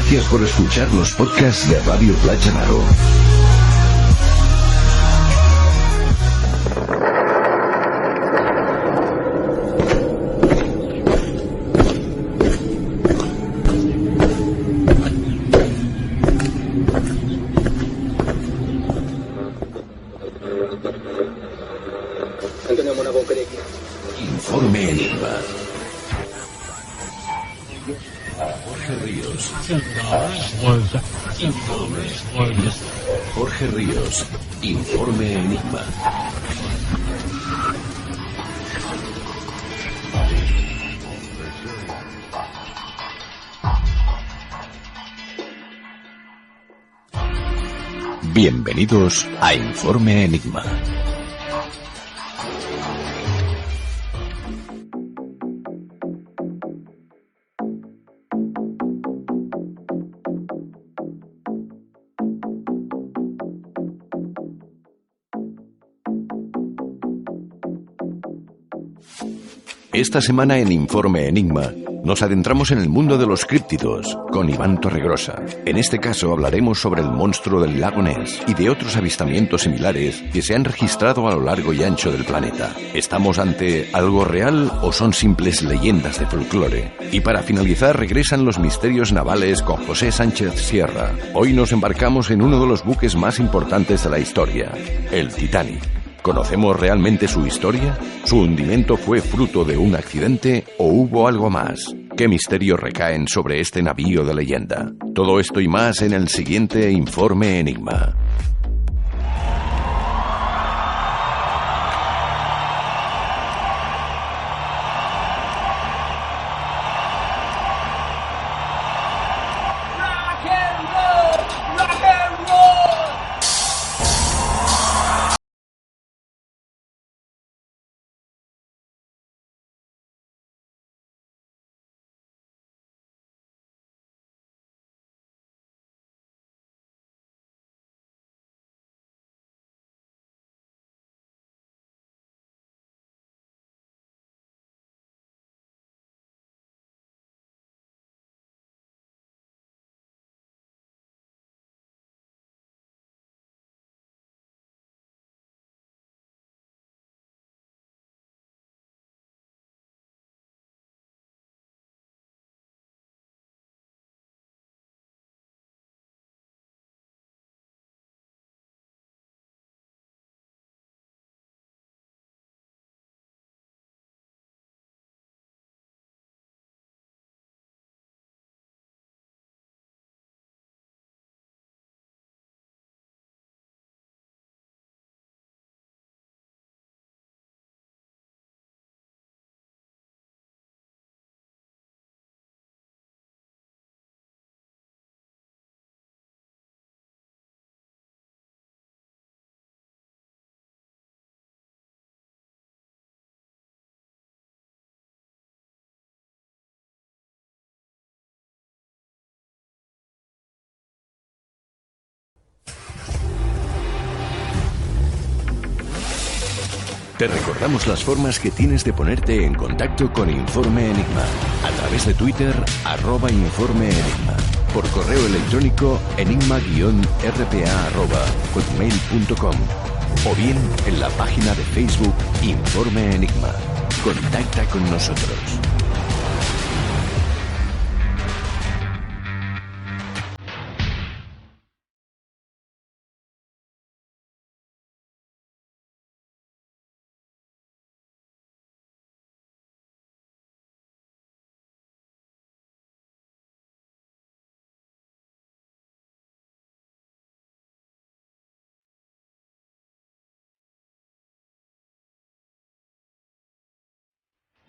Gracias por escuchar los podcasts de Radio Platja d'Aro. Informe Enigma. Jorge Ríos. Jorge Ríos. Informe Enigma. Bienvenidos a Informe Enigma. Esta semana en Informe Enigma nos adentramos en el mundo de los críptidos con Iván Torregrosa. En este caso hablaremos sobre el monstruo del lago Ness y de otros avistamientos similares que se han registrado a lo largo y ancho del planeta. ¿Estamos ante algo real o son simples leyendas de folclore? Y para finalizar regresan los misterios navales con José Sánchez Sierra. Hoy nos embarcamos en uno de los buques más importantes de la historia, el Titanic. ¿Conocemos realmente su historia? ¿Su hundimiento fue fruto de un accidente o hubo algo más? ¿Qué misterios recaen sobre este navío de leyenda? Todo esto y más en el siguiente Informe Enigma. Te recordamos las formas que tienes de ponerte en contacto con Informe Enigma. A través de Twitter, @Informe Enigma. Por correo electrónico, enigma-rpa@hotmail.com. O bien en la página de Facebook Informe Enigma. Contacta con nosotros.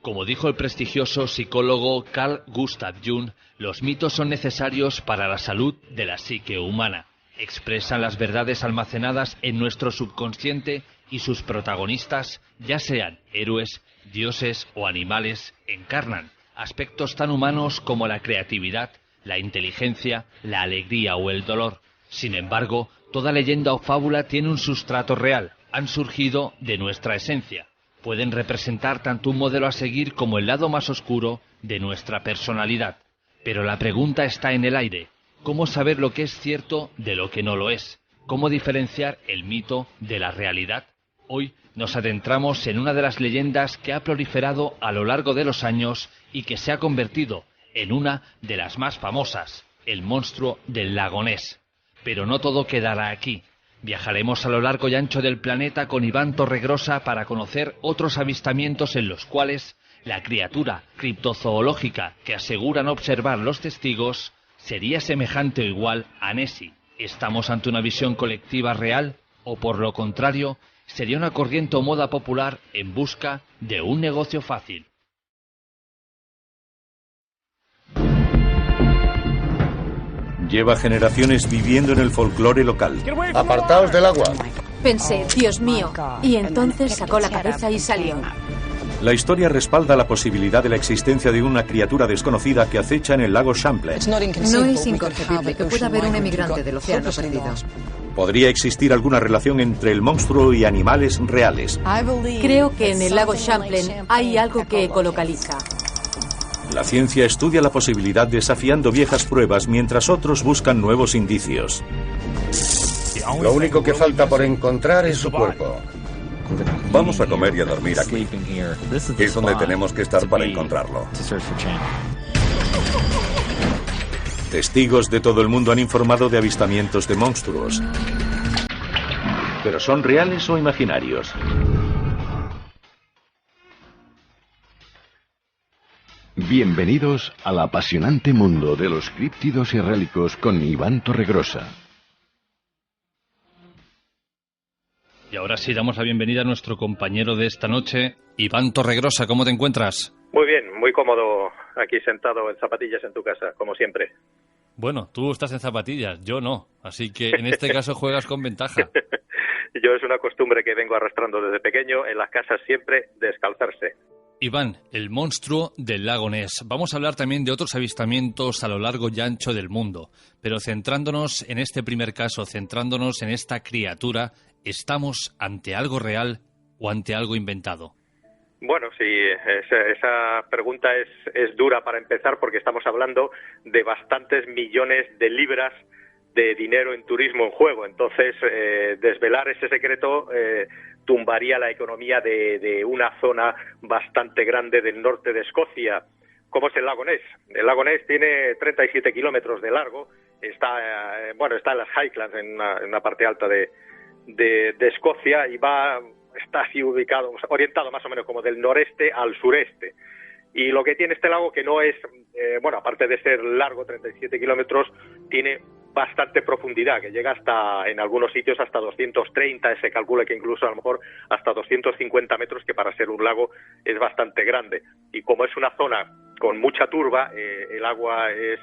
Como dijo el prestigioso psicólogo Carl Gustav Jung, los mitos son necesarios para la salud de la psique humana. Expresan las verdades almacenadas en nuestro subconsciente y sus protagonistas, ya sean héroes, dioses o animales, encarnan aspectos tan humanos como la creatividad, la inteligencia, la alegría o el dolor. Sin embargo, toda leyenda o fábula tiene un sustrato real, han surgido de nuestra esencia. Pueden representar tanto un modelo a seguir como el lado más oscuro de nuestra personalidad. Pero la pregunta está en el aire: ¿Cómo saber lo que es cierto de lo que no lo es? ¿Cómo diferenciar el mito de la realidad? Hoy nos adentramos en una de las leyendas que ha proliferado a lo largo de los años y que se ha convertido en una de las más famosas, el monstruo del lago Ness. Pero no todo quedará aquí. Viajaremos a lo largo y ancho del planeta con Iván Torregrosa para conocer otros avistamientos en los cuales la criatura criptozoológica que aseguran observar los testigos sería semejante o igual a Nessie. ¿Estamos ante una visión colectiva real o, por lo contrario, sería una corriente o moda popular en busca de un negocio fácil? Lleva generaciones viviendo en el folclore local. Apartaos del agua. Pensé, Dios mío, y entonces sacó la cabeza y salió. La historia respalda la posibilidad de la existencia de una criatura desconocida que acecha en el lago Champlain. No es inconcebible que pueda haber un emigrante del océano perdido. ¿Podría existir alguna relación entre el monstruo y animales reales? Creo que en el lago Champlain hay algo que ecolocaliza. La ciencia estudia la posibilidad desafiando viejas pruebas mientras otros buscan nuevos indicios. Lo único que falta por encontrar es su cuerpo. Vamos a comer y a dormir aquí. Es donde tenemos que estar para encontrarlo. Testigos de todo el mundo han informado de avistamientos de monstruos. ¿Pero son reales o imaginarios? Bienvenidos al apasionante mundo de los críptidos y relicos con Iván Torregrosa. Y ahora sí damos la bienvenida a nuestro compañero de esta noche, Iván Torregrosa. ¿Cómo te encuentras? Muy bien, muy cómodo aquí sentado en zapatillas en tu casa, como siempre. Bueno, tú estás en zapatillas, yo no. Así que en este caso juegas con ventaja. Yo es una costumbre que vengo arrastrando desde pequeño, en las casas siempre descalzarse. Iván, el monstruo del lago Ness. Vamos a hablar también de otros avistamientos a lo largo y ancho del mundo. Pero centrándonos en este primer caso, centrándonos en esta criatura, ¿estamos ante algo real o ante algo inventado? Bueno, sí, esa pregunta es dura para empezar porque estamos hablando de bastantes millones de libras de dinero en turismo en juego. Entonces, desvelar ese secreto tumbaría la economía de una zona bastante grande del norte de Escocia, como es el lago Ness. El lago Ness tiene 37 kilómetros de largo, está en las Highlands, en una parte alta de Escocia, y está así ubicado, orientado más o menos como del noreste al sureste. Y lo que tiene este lago, que no es, aparte de ser largo, 37 kilómetros, tiene bastante profundidad, que llega en algunos sitios hasta 230, se calcula que incluso a lo mejor hasta 250 metros, que para ser un lago es bastante grande. Y como es una zona con mucha turba, el agua es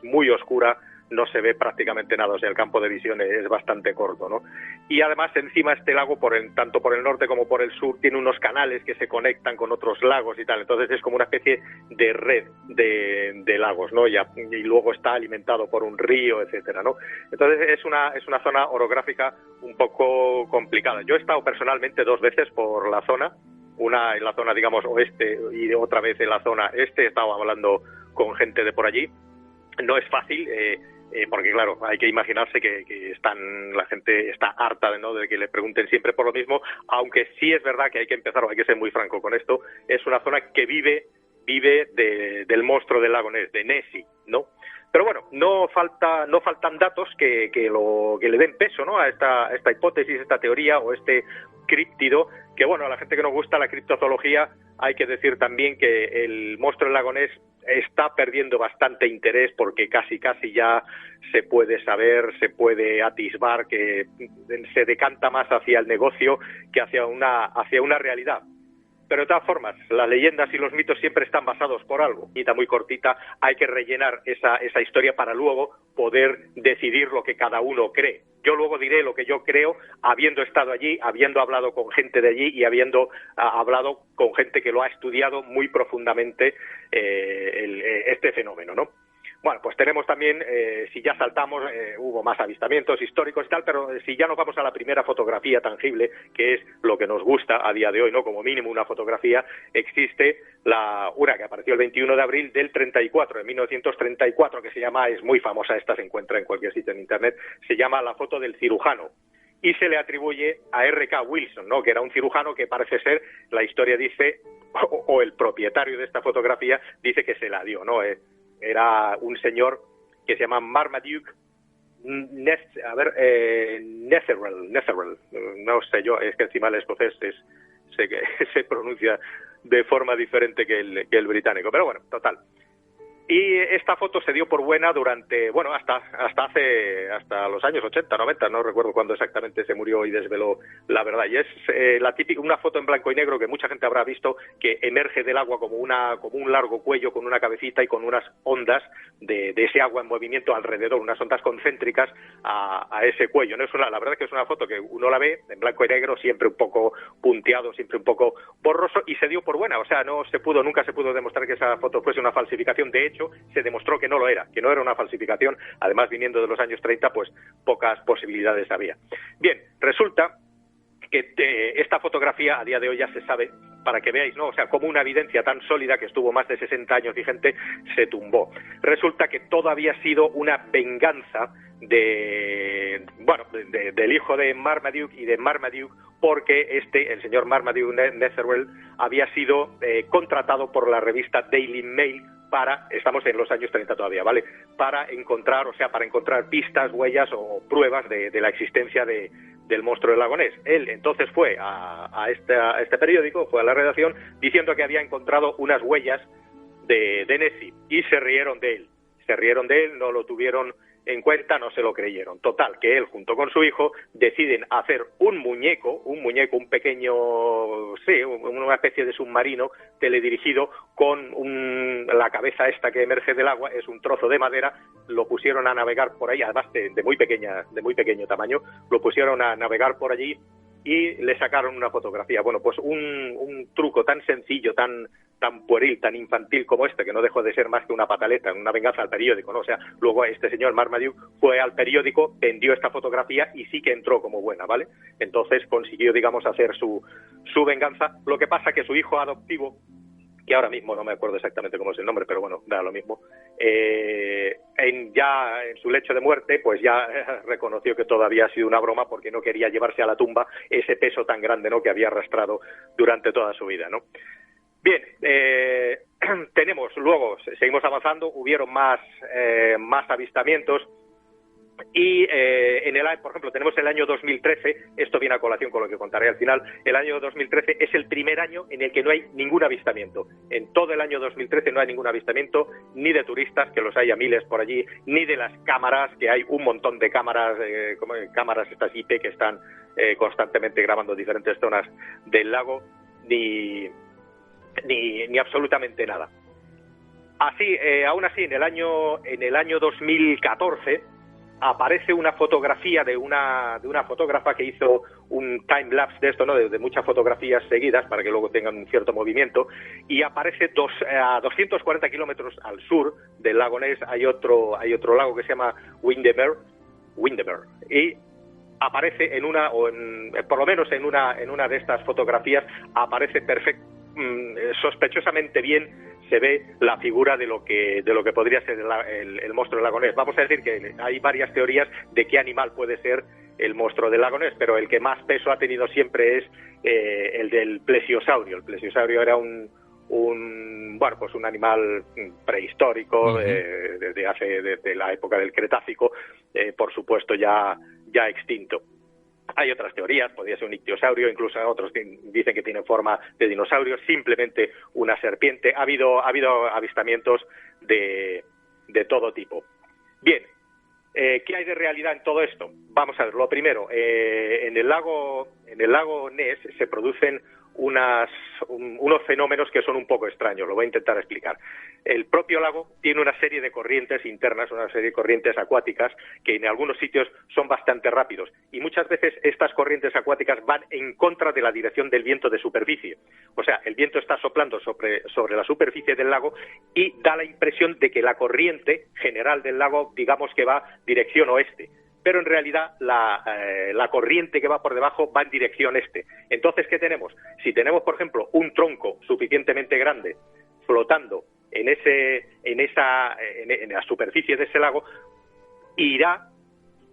muy oscura, no se ve prácticamente nada, o sea, el campo de visión es bastante corto, ¿no? Y además encima este lago, tanto por el norte como por el sur, tiene unos canales que se conectan con otros lagos y tal, entonces es como una especie de red de lagos, ¿no? Y luego está alimentado por un río, etcétera, ¿no? Entonces es una zona orográfica un poco complicada. Yo he estado personalmente 2 veces por la zona, una en la zona, digamos, oeste y otra vez en la zona este, he estado hablando con gente de por allí. No es fácil, porque claro, hay que imaginarse que la gente está harta de que le pregunten siempre por lo mismo, aunque sí es verdad que hay que empezar, o hay que ser muy franco con esto, es una zona que vive del monstruo del lago Ness, de Nessie, ¿no? Pero bueno, no faltan datos que le den peso, ¿no? a esta hipótesis, esta teoría o este críptido, que bueno, a la gente que nos gusta la criptozoología hay que decir también que el monstruo del lago Ness está perdiendo bastante interés porque casi ya se puede saber, se puede atisbar que se decanta más hacia el negocio que hacia una realidad. Pero de todas formas, las leyendas y los mitos siempre están basados por algo. Y está muy cortita, hay que rellenar esa historia para luego poder decidir lo que cada uno cree. Yo luego diré lo que yo creo, habiendo estado allí, habiendo hablado con gente de allí y habiendo hablado con gente que lo ha estudiado muy profundamente este fenómeno, ¿no? Bueno, pues tenemos también, si ya saltamos, hubo más avistamientos históricos y tal, pero si ya nos vamos a la primera fotografía tangible, que es lo que nos gusta a día de hoy, ¿no? Como mínimo una fotografía, existe una que apareció el 21 de abril del 34, de 1934, que se llama, es muy famosa esta, se encuentra en cualquier sitio en internet, se llama La foto del cirujano. Y se le atribuye a R.K. Wilson, ¿no? Que era un cirujano que parece ser, la historia dice, o el propietario de esta fotografía dice que se la dio, ¿no? Era un señor que se llama Marmaduke Netherell, no sé yo, es que encima el escocés sé que se pronuncia de forma diferente que el británico, pero bueno, total. Y esta foto se dio por buena durante, bueno, hasta los años 80, 90, no recuerdo cuándo exactamente se murió y desveló la verdad. Y es la típica, una foto en blanco y negro que mucha gente habrá visto, que emerge del agua como un largo cuello con una cabecita y con unas ondas de ese agua en movimiento alrededor, unas ondas concéntricas a ese cuello. No es la verdad que es una foto que uno la ve en blanco y negro, siempre un poco punteado, siempre un poco borroso, y se dio por buena. O sea, nunca se pudo demostrar que esa foto fuese una falsificación. De hecho, se demostró que no lo era, que no era una falsificación. Además, viniendo de los años 30, pues pocas posibilidades había. Bien, resulta que esta fotografía a día de hoy ya se sabe, para que veáis, ¿no? O sea, como una evidencia tan sólida que estuvo más de 60 años vigente, se tumbó. Resulta que todo había sido una venganza del hijo de Marmaduke y de Marmaduke, porque el señor Marmaduke Netherell había sido contratado por la revista Daily Mail estamos en los años 30 todavía, ¿vale? Para encontrar pistas, huellas o pruebas de la existencia del monstruo del lago Ness. Él entonces fue a este periódico, fue a la redacción, diciendo que había encontrado unas huellas de Nessie, y se rieron de él, no lo tuvieron en cuenta, no se lo creyeron. Total, que él junto con su hijo deciden hacer un muñeco, un pequeño, una especie de submarino teledirigido con la cabeza esta que emerge del agua, es un trozo de madera, lo pusieron a navegar por ahí, además de muy pequeño tamaño, lo pusieron a navegar por allí y le sacaron una fotografía. Bueno, pues un truco tan sencillo, tan pueril, tan infantil como que no dejó de ser más que una pataleta, una venganza al periódico, ¿no? O sea, luego este señor Marmaduke fue al periódico, vendió esta fotografía y sí que entró como buena, ¿vale? Entonces consiguió, digamos, hacer su venganza. Lo que pasa que su hijo adoptivo, que ahora mismo no me acuerdo exactamente cómo es el nombre, pero bueno, da lo mismo, en su lecho de muerte, pues ya reconoció que todo había sido una broma, porque no quería llevarse a la tumba ese peso tan grande, ¿no?, que había arrastrado durante toda su vida, ¿no? Bien, seguimos avanzando, hubieron más avistamientos. Y por ejemplo, tenemos el año 2013, esto viene a colación con lo que contaré al final. El año 2013 es el primer año en el que no hay ningún avistamiento. En todo el año 2013 no hay ningún avistamiento, ni de turistas, que los hay a miles por allí, ni de las cámaras, que hay un montón de cámaras, cámaras estas IP que están constantemente grabando diferentes zonas del lago, ni absolutamente nada. Aún así, en el año 2014 aparece una fotografía de una fotógrafa que hizo un time lapse de esto, ¿no?, de muchas fotografías seguidas para que luego tengan un cierto movimiento, y aparece a 240 kilómetros al sur del lago Ness hay otro lago que se llama Windermere, y aparece por lo menos en una de estas fotografías aparece sospechosamente bien se ve la figura de lo que podría ser el monstruo del lago Ness. Vamos a decir que hay varias teorías de qué animal puede ser el monstruo del lago Ness, pero el que más peso ha tenido siempre es el del plesiosaurio. El plesiosaurio era un animal prehistórico, desde la época del Cretácico, por supuesto ya extinto. Hay otras teorías, podría ser un ictiosaurio, incluso otros dicen que tiene forma de dinosaurio, simplemente una serpiente. Ha habido avistamientos de todo tipo. Bien, ¿qué hay de realidad en todo esto? Vamos a ver, lo primero, en el lago Ness se producen unos fenómenos que son un poco extraños, lo voy a intentar explicar. el propio lago tiene una serie de corrientes internas, una serie de corrientes acuáticas que en algunos sitios son bastante rápidos y muchas veces estas corrientes acuáticas van en contra de la dirección del viento de superficie. O sea, el viento está soplando sobre la superficie del lago y da la impresión de que la corriente general del lago, digamos que va dirección oeste, pero en realidad la corriente que va por debajo va en dirección este. Entonces, ¿qué tenemos? Si tenemos, por ejemplo, un tronco suficientemente grande flotando en la superficie de ese lago, irá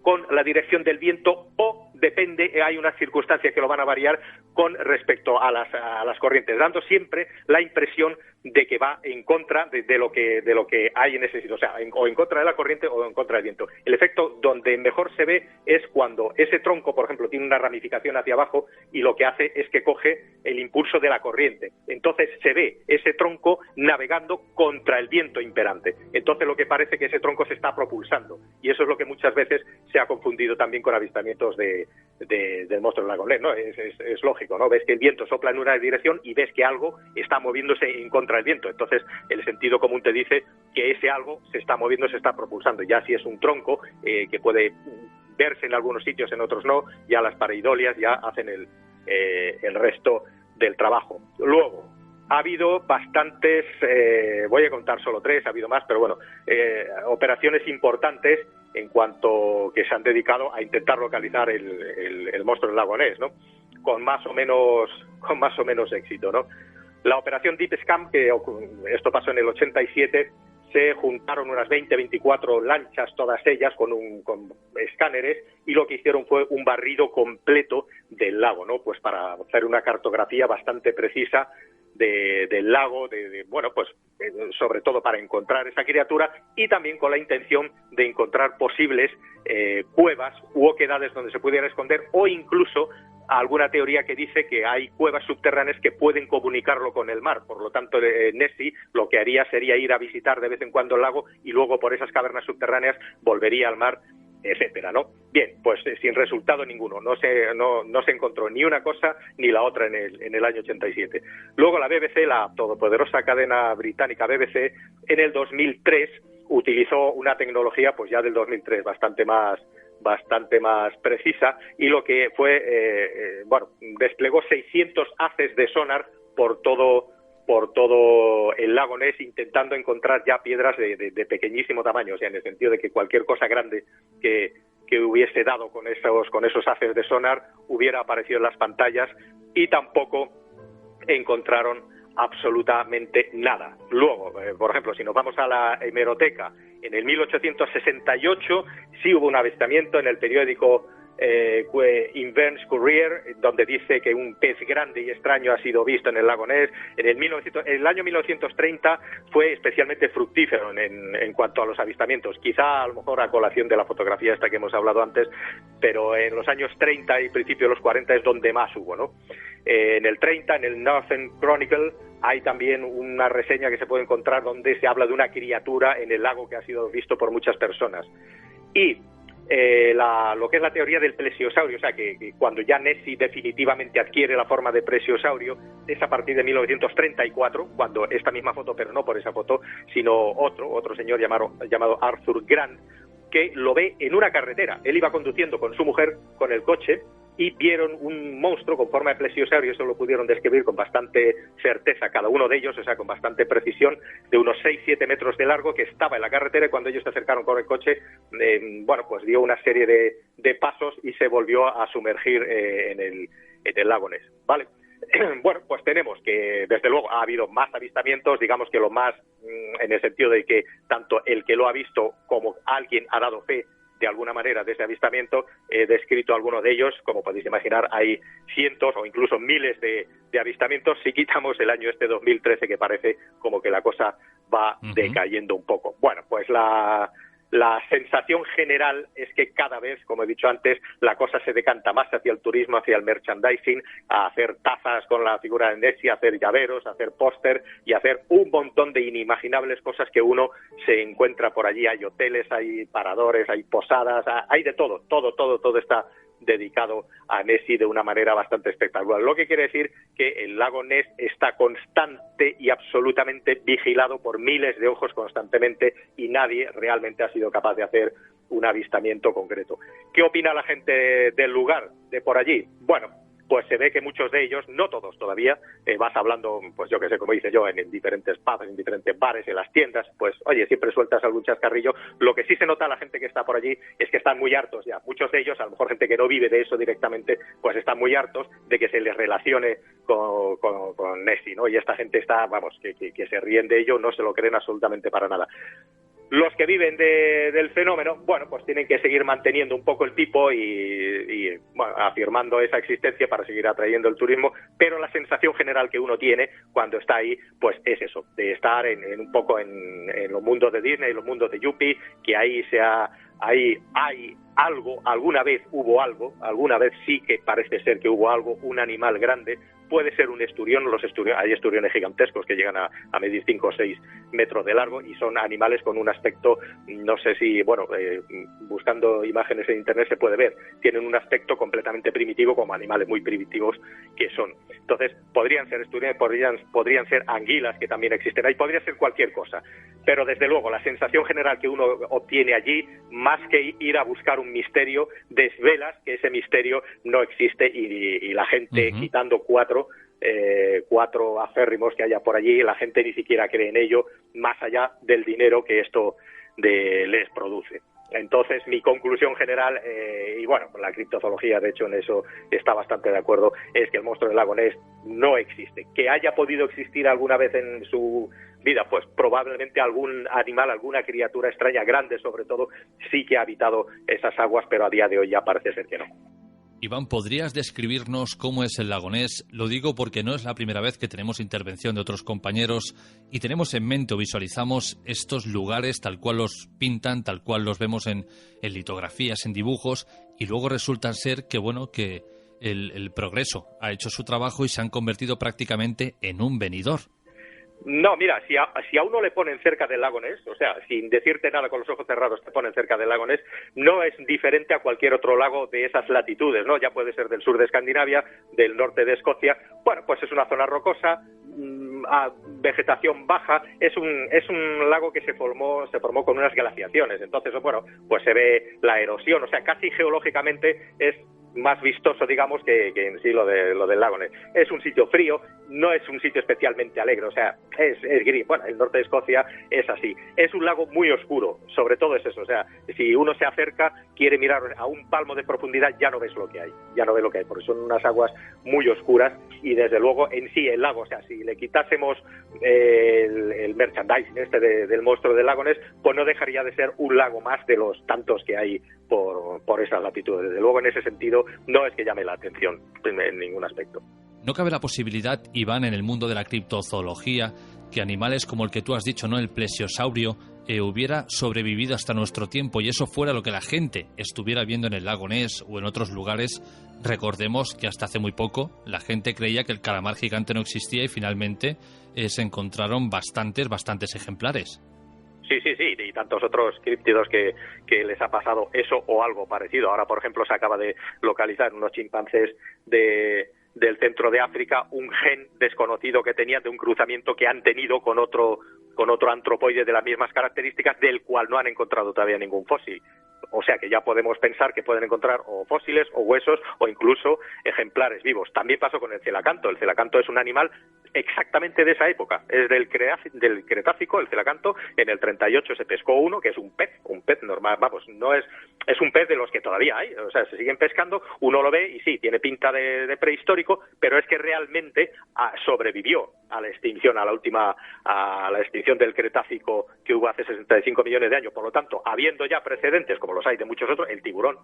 con la dirección del viento o depende, hay unas circunstancias que lo van a variar con respecto a las corrientes, dando siempre la impresión de que va en contra de lo que hay en ese sitio, o sea, o en contra de la corriente o en contra del viento. El efecto donde mejor se ve es cuando ese tronco, por ejemplo, tiene una ramificación hacia abajo y lo que hace es que coge el impulso de la corriente. Entonces se ve ese tronco navegando contra el viento imperante. Entonces lo que parece que ese tronco se está propulsando y eso es lo que muchas veces se ha confundido también con avistamientos del monstruo del lago Ness, ¿no? Es lógico, ¿no? Ves que el viento sopla en una dirección y ves que algo está moviéndose en contra del viento. Entonces, el sentido común te dice que ese algo se está moviendo, se está propulsando. Ya si es un tronco que puede verse en algunos sitios, en otros no, ya las pareidolias ya hacen el resto del trabajo. Luego, ha habido bastantes, voy a contar solo 3, ha habido más, pero bueno, operaciones importantes en cuanto que se han dedicado a intentar localizar el monstruo del lago Ness, ¿no? Con más o menos éxito, ¿no? La operación Deep Scan, que esto pasó en el 87, se juntaron unas 24 lanchas, todas ellas con escáneres, y lo que hicieron fue un barrido completo del lago, ¿no? Pues para hacer una cartografía bastante precisa del lago, bueno, pues sobre todo para encontrar esa criatura y también con la intención de encontrar posibles cuevas u oquedades donde se pudiera esconder o incluso alguna teoría que dice que hay cuevas subterráneas que pueden comunicarlo con el mar. Por lo tanto, Nessie lo que haría sería ir a visitar de vez en cuando el lago y luego por esas cavernas subterráneas volvería al mar, etcétera, ¿no? Bien, pues sin resultado ninguno. No se encontró ni una cosa ni la otra en el año 87. Luego la BBC, la todopoderosa cadena británica BBC, en el 2003 utilizó una tecnología, pues ya del 2003, bastante más precisa, y lo que fue, desplegó 600 haces de sonar por todo el lago Ness, intentando encontrar ya piedras de pequeñísimo tamaño, o sea, en el sentido de que cualquier cosa grande que hubiese dado con esos haces de sonar hubiera aparecido en las pantallas, y tampoco encontraron absolutamente nada. Luego, por ejemplo, si nos vamos a la hemeroteca, en el 1868 sí hubo un avistamiento en el periódico Inverness Courier, donde dice que un pez grande y extraño ha sido visto en el lago Ness. En el año 1930 fue especialmente fructífero en cuanto a los avistamientos, quizá a lo mejor a colación de la fotografía esta que hemos hablado antes, pero en los años 30 y principios de los 40 es donde más hubo, ¿no? En el 30, en el Northern Chronicle, hay también una reseña que se puede encontrar donde se habla de una criatura en el lago que ha sido visto por muchas personas. Y lo que es la teoría del plesiosaurio, o sea, que cuando ya Nessie definitivamente adquiere la forma de plesiosaurio, es a partir de 1934, cuando esta misma foto, pero no por esa foto, sino otro señor llamado Arthur Grant, que lo ve en una carretera. Él iba conduciendo con su mujer con el coche y vieron un monstruo con forma de plesiosaurio, eso lo pudieron describir con bastante certeza cada uno de ellos, o sea, con bastante precisión, de unos 6-7 metros de largo, que estaba en la carretera, y cuando ellos se acercaron con el coche, pues dio una serie de pasos y se volvió a sumergir en el lago Ness, ¿vale? Bueno, pues tenemos que, desde luego, ha habido más avistamientos, digamos que lo más, en el sentido de que tanto el que lo ha visto como alguien ha dado fe de alguna manera de ese avistamiento. He descrito algunos de ellos, como podéis imaginar, hay cientos o incluso miles de avistamientos, si quitamos el año 2013, que parece como que la cosa va decayendo un poco. Bueno, pues la sensación general es que cada vez, como he dicho antes, la cosa se decanta más hacia el turismo, hacia el merchandising, a hacer tazas con la figura de Nessie, a hacer llaveros, a hacer póster y a hacer un montón de inimaginables cosas que uno se encuentra por allí. Hay hoteles, hay paradores, hay posadas, hay de todo está dedicado a Nessie de una manera bastante espectacular. Lo que quiere decir que el lago Ness está constante y absolutamente vigilado por miles de ojos constantemente y nadie realmente ha sido capaz de hacer un avistamiento concreto. ¿Qué opina la gente del lugar, de por allí? Bueno, pues se ve que muchos de ellos, no todos todavía, vas hablando, pues yo que sé, como dice yo, en diferentes pubs, en diferentes bares, en las tiendas, pues oye, siempre sueltas algún chascarrillo. Lo que sí se nota a la gente que está por allí es que están muy hartos ya. Muchos de ellos, a lo mejor gente que no vive de eso directamente, pues están muy hartos de que se les relacione con Nessie, ¿no? Y esta gente está, vamos, que se ríen de ello, no se lo creen absolutamente para nada. Los que viven del fenómeno, bueno, pues tienen que seguir manteniendo un poco el tipo y bueno, afirmando esa existencia para seguir atrayendo el turismo, pero la sensación general que uno tiene cuando está ahí, pues es eso, de estar un poco en los mundos de Disney, los mundos de Yuppie, que ahí hay algo, alguna vez hubo algo, alguna vez sí que parece ser que hubo algo, un animal grande. Puede ser un esturión, hay esturiones gigantescos que llegan a medir 5 o 6 metros de largo y son animales con un aspecto, no sé si, bueno, buscando imágenes en internet se puede ver, tienen un aspecto completamente primitivo, como animales muy primitivos que son. Entonces, podrían ser esturiones, podrían ser anguilas, que también existen ahí, podría ser cualquier cosa. Pero desde luego, la sensación general que uno obtiene allí, más que ir a buscar un misterio, desvelas que ese misterio no existe y la gente, quitando cuatro aférrimos que haya por allí, la gente ni siquiera cree en ello, más allá del dinero que esto les produce. Entonces, mi conclusión general, y bueno, la criptozoología, de hecho, en eso está bastante de acuerdo, es que el monstruo del lago Ness no existe. Que haya podido existir alguna vez en su vida, pues probablemente algún animal, alguna criatura extraña, grande sobre todo, sí que ha habitado esas aguas, pero a día de hoy ya parece ser que no. Iván, ¿podrías describirnos cómo es el lago Ness? Lo digo porque no es la primera vez que tenemos intervención de otros compañeros y tenemos en mente o visualizamos estos lugares tal cual los pintan, tal cual los vemos en litografías, en dibujos, y luego resulta ser que, bueno, que el progreso ha hecho su trabajo y se han convertido prácticamente en un venidor. No, mira, si a uno le ponen cerca del lago Ness, o sea, sin decirte nada con los ojos cerrados te ponen cerca del lago Ness, no es diferente a cualquier otro lago de esas latitudes, ¿no? Ya puede ser del sur de Escandinavia, del norte de Escocia. Bueno, pues es una zona rocosa, a vegetación baja, es un lago que se formó con unas glaciaciones. Entonces, bueno, pues se ve la erosión, o sea, casi geológicamente es más vistoso, digamos, que en sí lo del lago Ness. Es un sitio frío, no es un sitio especialmente alegre, o sea, es gris. Bueno, el norte de Escocia es así. Es un lago muy oscuro, sobre todo es eso, o sea, si uno se acerca, quiere mirar a un palmo de profundidad, ya no ves lo que hay, porque son unas aguas muy oscuras y desde luego en sí el lago, o sea, si le quitásemos el merchandising del monstruo del lago Ness, pues no dejaría de ser un lago más de los tantos que hay por esas latitudes. Desde luego, en ese sentido, no es que llame la atención en ningún aspecto. ¿No cabe la posibilidad, Iván, en el mundo de la criptozoología, que animales como el que tú has dicho, ¿no?, el plesiosaurio, hubiera sobrevivido hasta nuestro tiempo y eso fuera lo que la gente estuviera viendo en el lago Ness o en otros lugares? Recordemos que hasta hace muy poco la gente creía que el calamar gigante no existía y finalmente se encontraron bastantes ejemplares. Sí, y tantos otros críptidos que les ha pasado eso o algo parecido. Ahora, por ejemplo, se acaba de localizar unos chimpancés del centro de África un gen desconocido que tenían de un cruzamiento que han tenido con otro antropoide de las mismas características, del cual no han encontrado todavía ningún fósil. O sea que ya podemos pensar que pueden encontrar o fósiles o huesos o incluso ejemplares vivos. También pasó con el celacanto. El celacanto es un animal exactamente de esa época. Es del Cretácico, el celacanto. En el 38 se pescó uno, que es un pez normal. Vamos, no es un pez de los que todavía hay. O sea, se siguen pescando, uno lo ve y sí, tiene pinta de prehistórico, pero es que realmente sobrevivió a la extinción, a la extinción del Cretácico que hubo hace 65 millones de años. Por lo tanto, habiendo ya precedentes, como los hay de muchos otros, el tiburón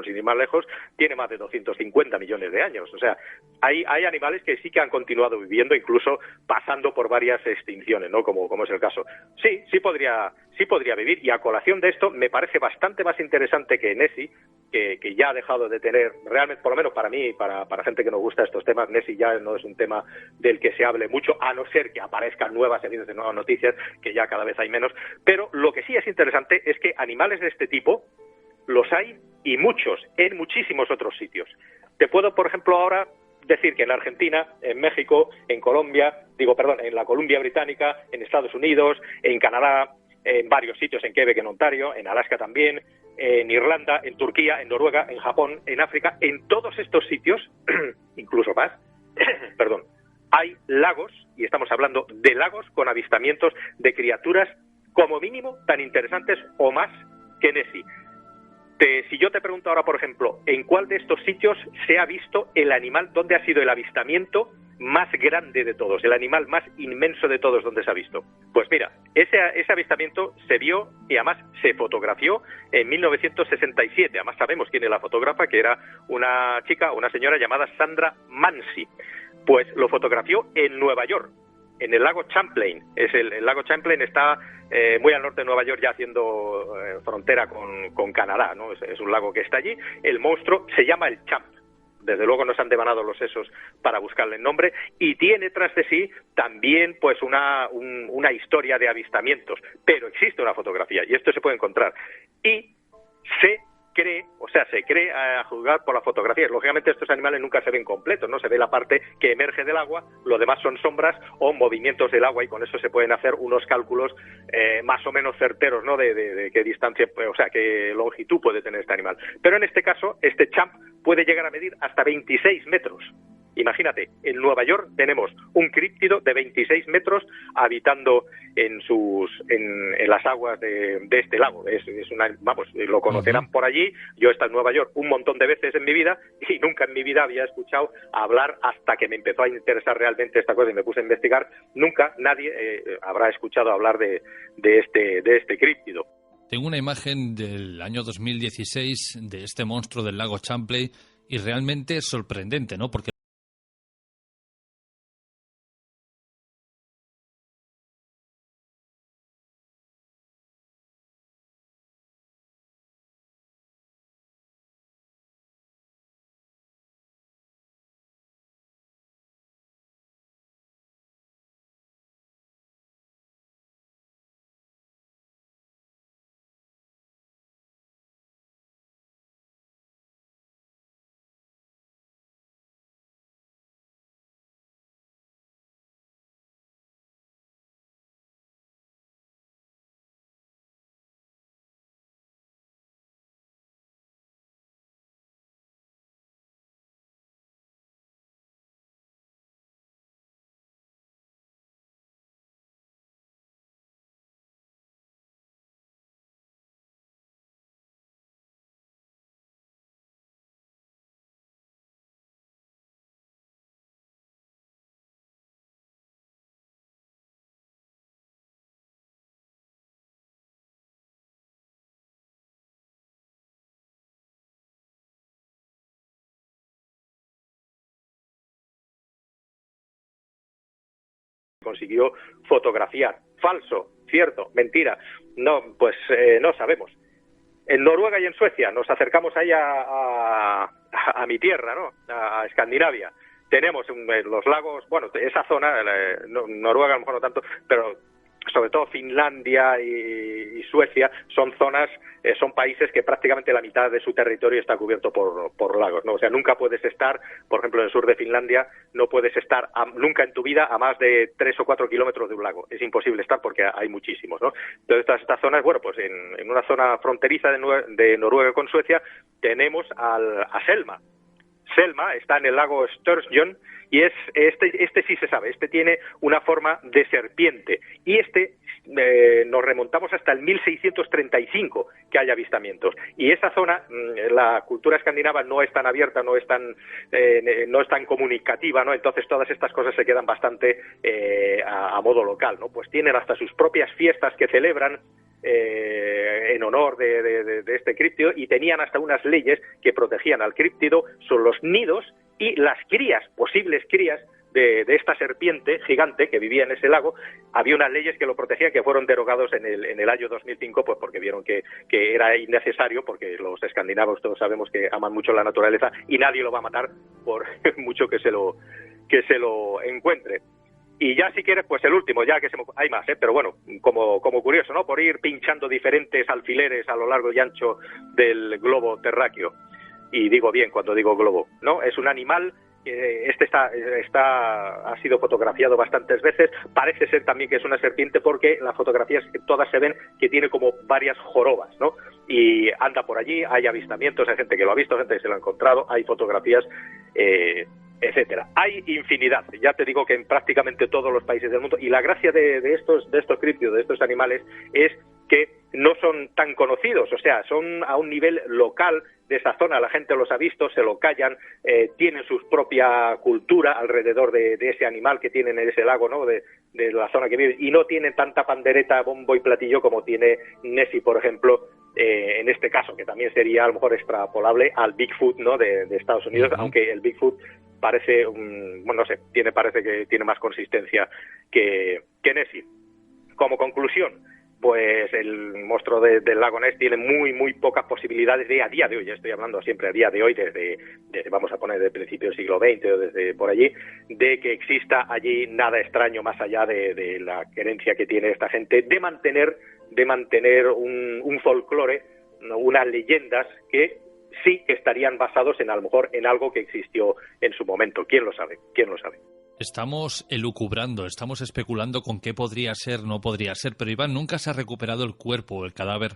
sin ir más lejos, tiene más de 250 millones de años. O sea, hay animales que sí que han continuado viviendo, incluso pasando por varias extinciones, ¿no? Como es el caso. Sí podría vivir, y a colación de esto me parece bastante más interesante que Nessie, que ya ha dejado de tener, realmente, por lo menos para mí, para gente que nos gusta estos temas, Nessie ya no es un tema del que se hable mucho, a no ser que aparezcan nuevas evidencias, nuevas noticias, que ya cada vez hay menos. Pero lo que sí es interesante es que animales de este tipo los hay y muchos, en muchísimos otros sitios. Te puedo, por ejemplo, ahora decir que en Argentina, en México, en Colombia, en la Columbia Británica, en Estados Unidos, en Canadá, en varios sitios, en Quebec, en Ontario, en Alaska también, en Irlanda, en Turquía, en Noruega, en Japón, en África, en todos estos sitios, incluso más, perdón, hay lagos, y estamos hablando de lagos con avistamientos de criaturas como mínimo tan interesantes o más que Nessie. Si yo te pregunto ahora, por ejemplo, ¿en cuál de estos sitios se ha visto el animal, dónde ha sido el avistamiento más grande de todos, el animal más inmenso de todos donde se ha visto? Pues mira, ese avistamiento se vio y además se fotografió en 1967. Además sabemos quién es la fotógrafa, que era una chica, una señora llamada Sandra Mansi. Pues lo fotografió en Nueva York, en el lago Champlain. El lago Champlain está muy al norte de Nueva York, ya haciendo frontera con Canadá, ¿no? Es un lago que está allí. El monstruo se llama el Champ. Desde luego no se han devanado los sesos para buscarle el nombre, y tiene tras de sí también pues una historia de avistamientos, pero existe una fotografía y esto se puede encontrar. Y se cree a juzgar por las fotografías. Lógicamente estos animales nunca se ven completos, no se ve la parte que emerge del agua, lo demás son sombras o movimientos del agua, y con eso se pueden hacer unos cálculos más o menos certeros, ¿no? de qué distancia, o sea, qué longitud puede tener este animal. Pero en este caso, este champ puede llegar a medir hasta 26 metros. Imagínate, en Nueva York tenemos un críptido de 26 metros habitando en las aguas de este lago. Lo conocerán por allí. Yo he estado en Nueva York un montón de veces en mi vida y nunca en mi vida había escuchado hablar, hasta que me empezó a interesar realmente esta cosa y me puse a investigar. Nunca nadie habrá escuchado hablar de este críptido. Tengo una imagen del año 2016 de este monstruo del lago Champlain y realmente es sorprendente, ¿no? Porque consiguió fotografiar. Falso, cierto, mentira. No, pues no sabemos. En Noruega y en Suecia, nos acercamos ahí a mi tierra, ¿no? A Escandinavia. Tenemos los lagos, bueno, esa zona, Noruega a lo mejor no tanto, pero sobre todo Finlandia y Suecia son zonas, son países que prácticamente la mitad de su territorio está cubierto por lagos, ¿no? O sea, nunca puedes estar, por ejemplo, en el sur de Finlandia, no puedes estar nunca en tu vida a más de 3 o 4 kilómetros de un lago. Es imposible estar porque hay muchísimos, ¿no? Entonces, estas zonas, bueno, pues en una zona fronteriza de Noruega con Suecia, tenemos a Selma. Selma está en el lago Sturgeon y este sí se sabe, este tiene una forma de serpiente y nos remontamos hasta el 1635 que hay avistamientos, y esa zona, la cultura escandinava no es tan abierta, no es tan comunicativa, ¿no? Entonces todas estas cosas se quedan bastante a modo local, ¿no? Pues tienen hasta sus propias fiestas que celebran en honor de este críptido, y tenían hasta unas leyes que protegían al críptido, son los nidos y las crías, posibles crías de esta serpiente gigante que vivía en ese lago. Había unas leyes que lo protegían, que fueron derogados en el año 2005, pues porque vieron que era innecesario, porque los escandinavos todos sabemos que aman mucho la naturaleza y nadie lo va a matar por mucho que se lo encuentre. Y ya si quieres, pues el último, ya que hay más, pero bueno, como curioso, ¿no? Por ir pinchando diferentes alfileres a lo largo y ancho del globo terráqueo. Y digo bien cuando digo globo, ¿no? Es un animal, ha sido fotografiado bastantes veces, parece ser también que es una serpiente porque las fotografías todas se ven que tiene como varias jorobas, ¿no? Y anda por allí, hay avistamientos, hay gente que lo ha visto, gente que se lo ha encontrado, hay fotografías, etcétera. Hay infinidad, ya te digo que en prácticamente todos los países del mundo, y la gracia de estos críptidos, de estos animales, es que no son tan conocidos, o sea, son a un nivel local de esa zona, la gente los ha visto, se lo callan, tienen su propia cultura alrededor de ese animal que tienen en ese lago, ¿no? De la zona que viven, y no tienen tanta pandereta, bombo y platillo como tiene Nessie, por ejemplo, en este caso, que también sería a lo mejor extrapolable al Bigfoot, ¿no? de Estados Unidos, aunque el Bigfoot parece, parece que tiene más consistencia que Nessie. Como conclusión, pues el monstruo del lago Ness tiene muy pocas posibilidades a día de hoy, ya estoy hablando siempre a día de hoy, desde vamos a poner desde principios del siglo XX o desde por allí, de que exista allí nada extraño más allá de la creencia que tiene esta gente de mantener un folclore, unas leyendas que sí que estarían basados a lo mejor en algo que existió en su momento. ¿Quién lo sabe? Estamos elucubrando, estamos especulando con qué podría ser, no podría ser, pero Iván, nunca se ha recuperado el cuerpo o el cadáver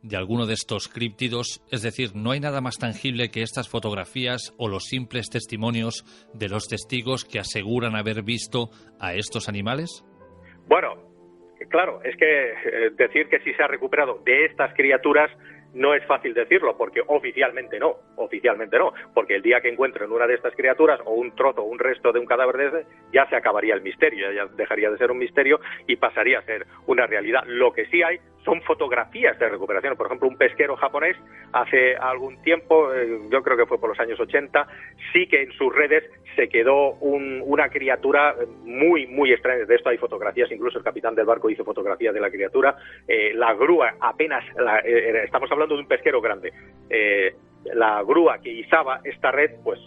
de alguno de estos críptidos, es decir, no hay nada más tangible que estas fotografías o los simples testimonios de los testigos que aseguran haber visto a estos animales. Bueno, claro, es que decir que sí se ha recuperado de estas criaturas no es fácil decirlo, porque oficialmente no, porque el día que encuentren una de estas criaturas o un trozo o un resto de un cadáver de ese, ya se acabaría el misterio, ya dejaría de ser un misterio y pasaría a ser una realidad. Lo que sí hay son fotografías de recuperación. Por ejemplo, un pesquero japonés hace algún tiempo, yo creo que fue por los años 80, sí que en sus redes se quedó una criatura muy extraña. De esto hay fotografías, incluso el capitán del barco hizo fotografías de la criatura. La grúa apenas, estamos hablando de un pesquero grande, la grúa que izaba esta red, pues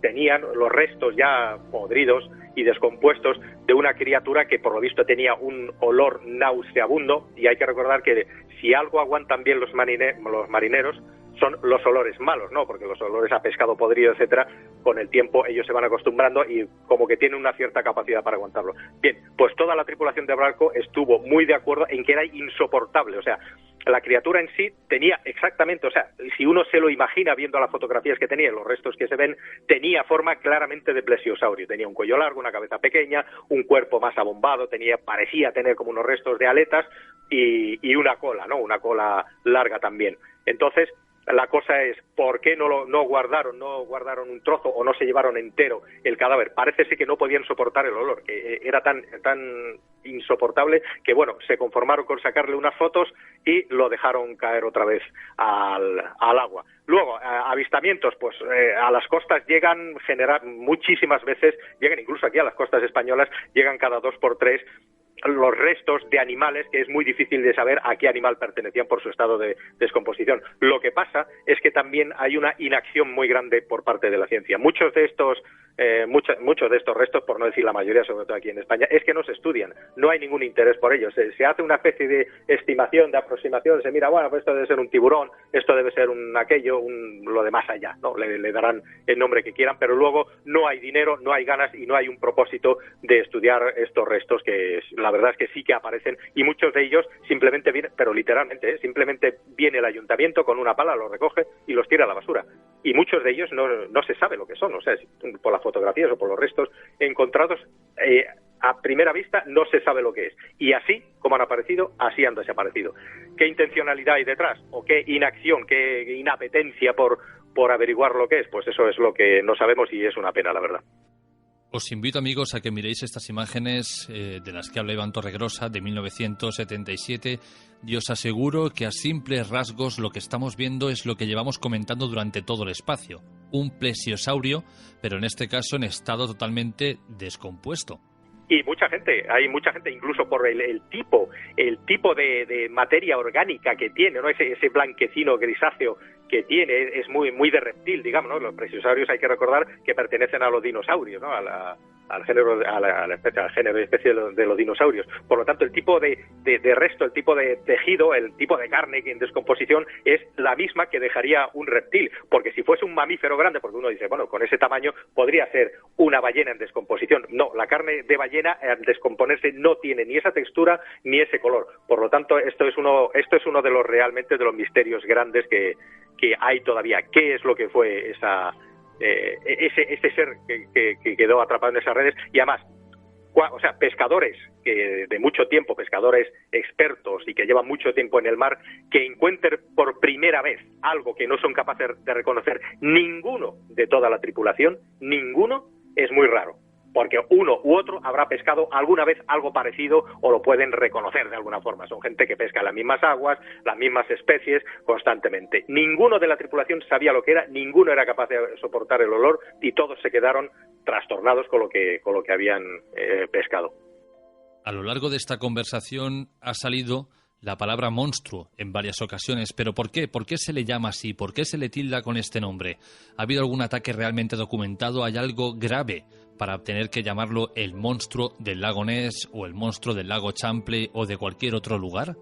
tenían los restos ya podridos y descompuestos de una criatura que por lo visto tenía un olor nauseabundo, y hay que recordar que si algo aguantan bien los marineros son los olores malos, ¿no? Porque los olores a pescado podrido, etcétera, con el tiempo ellos se van acostumbrando y como que tienen una cierta capacidad para aguantarlo. Bien, pues toda la tripulación de barco estuvo muy de acuerdo en que era insoportable, o sea, la criatura en sí tenía exactamente, o sea, si uno se lo imagina viendo las fotografías que tenía, los restos que se ven, tenía forma claramente de plesiosaurio, tenía un cuello largo, una cabeza pequeña, un cuerpo más abombado, parecía tener como unos restos de aletas y una cola, ¿no? Una cola larga también. Entonces, la cosa es, ¿por qué no guardaron un trozo o no se llevaron entero el cadáver? Parece ser que no podían soportar el olor, que era tan insoportable que, bueno, se conformaron con sacarle unas fotos y lo dejaron caer otra vez al agua. Luego, avistamientos, pues a las costas llegan muchísimas veces, llegan incluso aquí a las costas españolas, llegan cada 2 por 3 los restos de animales, que es muy difícil de saber a qué animal pertenecían por su estado de descomposición. Lo que pasa es que también hay una inacción muy grande por parte de la ciencia. Muchos de estos restos, por no decir la mayoría, sobre todo aquí en España, es que no se estudian, no hay ningún interés por ellos. Se hace una especie de estimación, de aproximación, se mira, bueno, pues esto debe ser un tiburón, esto debe ser lo de más allá, ¿no? Le darán el nombre que quieran, pero luego no hay dinero, no hay ganas y no hay un propósito de estudiar estos restos, que la verdad es que sí que aparecen, y muchos de ellos simplemente vienen, pero literalmente, simplemente viene el ayuntamiento con una pala, los recoge y los tira a la basura. Y muchos de ellos no se sabe lo que son, o sea, por las fotografías o por los restos encontrados, a primera vista no se sabe lo que es. Y así como han aparecido, así han desaparecido. ¿Qué intencionalidad hay detrás? ¿O qué inacción, qué inapetencia por averiguar lo que es? Pues eso es lo que no sabemos y es una pena, la verdad. Os invito, amigos, a que miréis estas imágenes de las que habla Iván Torregrosa, de 1977, y os aseguro que a simples rasgos lo que estamos viendo es lo que llevamos comentando durante todo el espacio. Un plesiosaurio, pero en este caso en estado totalmente descompuesto. Y hay mucha gente, incluso por el tipo de materia orgánica que tiene, ¿no? Ese blanquecino grisáceo que tiene, es muy de reptil, digamos, ¿no? Los plesiosaurios hay que recordar que pertenecen a los dinosaurios, ¿no? género y especie de los dinosaurios. Por lo tanto, el tipo de resto, el tipo de tejido, el tipo de carne en descomposición es la misma que dejaría un reptil, porque si fuese un mamífero grande, porque uno dice, bueno, con ese tamaño podría ser una ballena en descomposición. No, la carne de ballena al descomponerse no tiene ni esa textura ni ese color. Por lo tanto, esto es uno de los realmente de los misterios grandes que hay todavía. ¿Qué es lo que fue ese ser que quedó atrapado en esas redes? Y además, pescadores de mucho tiempo, pescadores expertos y que llevan mucho tiempo en el mar, que encuentren por primera vez algo que no son capaces de reconocer ninguno de toda la tripulación, ninguno, es muy raro, porque uno u otro habrá pescado alguna vez algo parecido o lo pueden reconocer de alguna forma. Son gente que pesca en las mismas aguas, las mismas especies, constantemente. Ninguno de la tripulación sabía lo que era, ninguno era capaz de soportar el olor y todos se quedaron trastornados con lo que habían pescado. A lo largo de esta conversación ha salido la palabra monstruo en varias ocasiones, pero ¿por qué? ¿Por qué se le llama así? ¿Por qué se le tilda con este nombre? ¿Ha habido algún ataque realmente documentado? ¿Hay algo grave para tener que llamarlo el monstruo del lago Ness o el monstruo del lago Champlain o de cualquier otro lugar?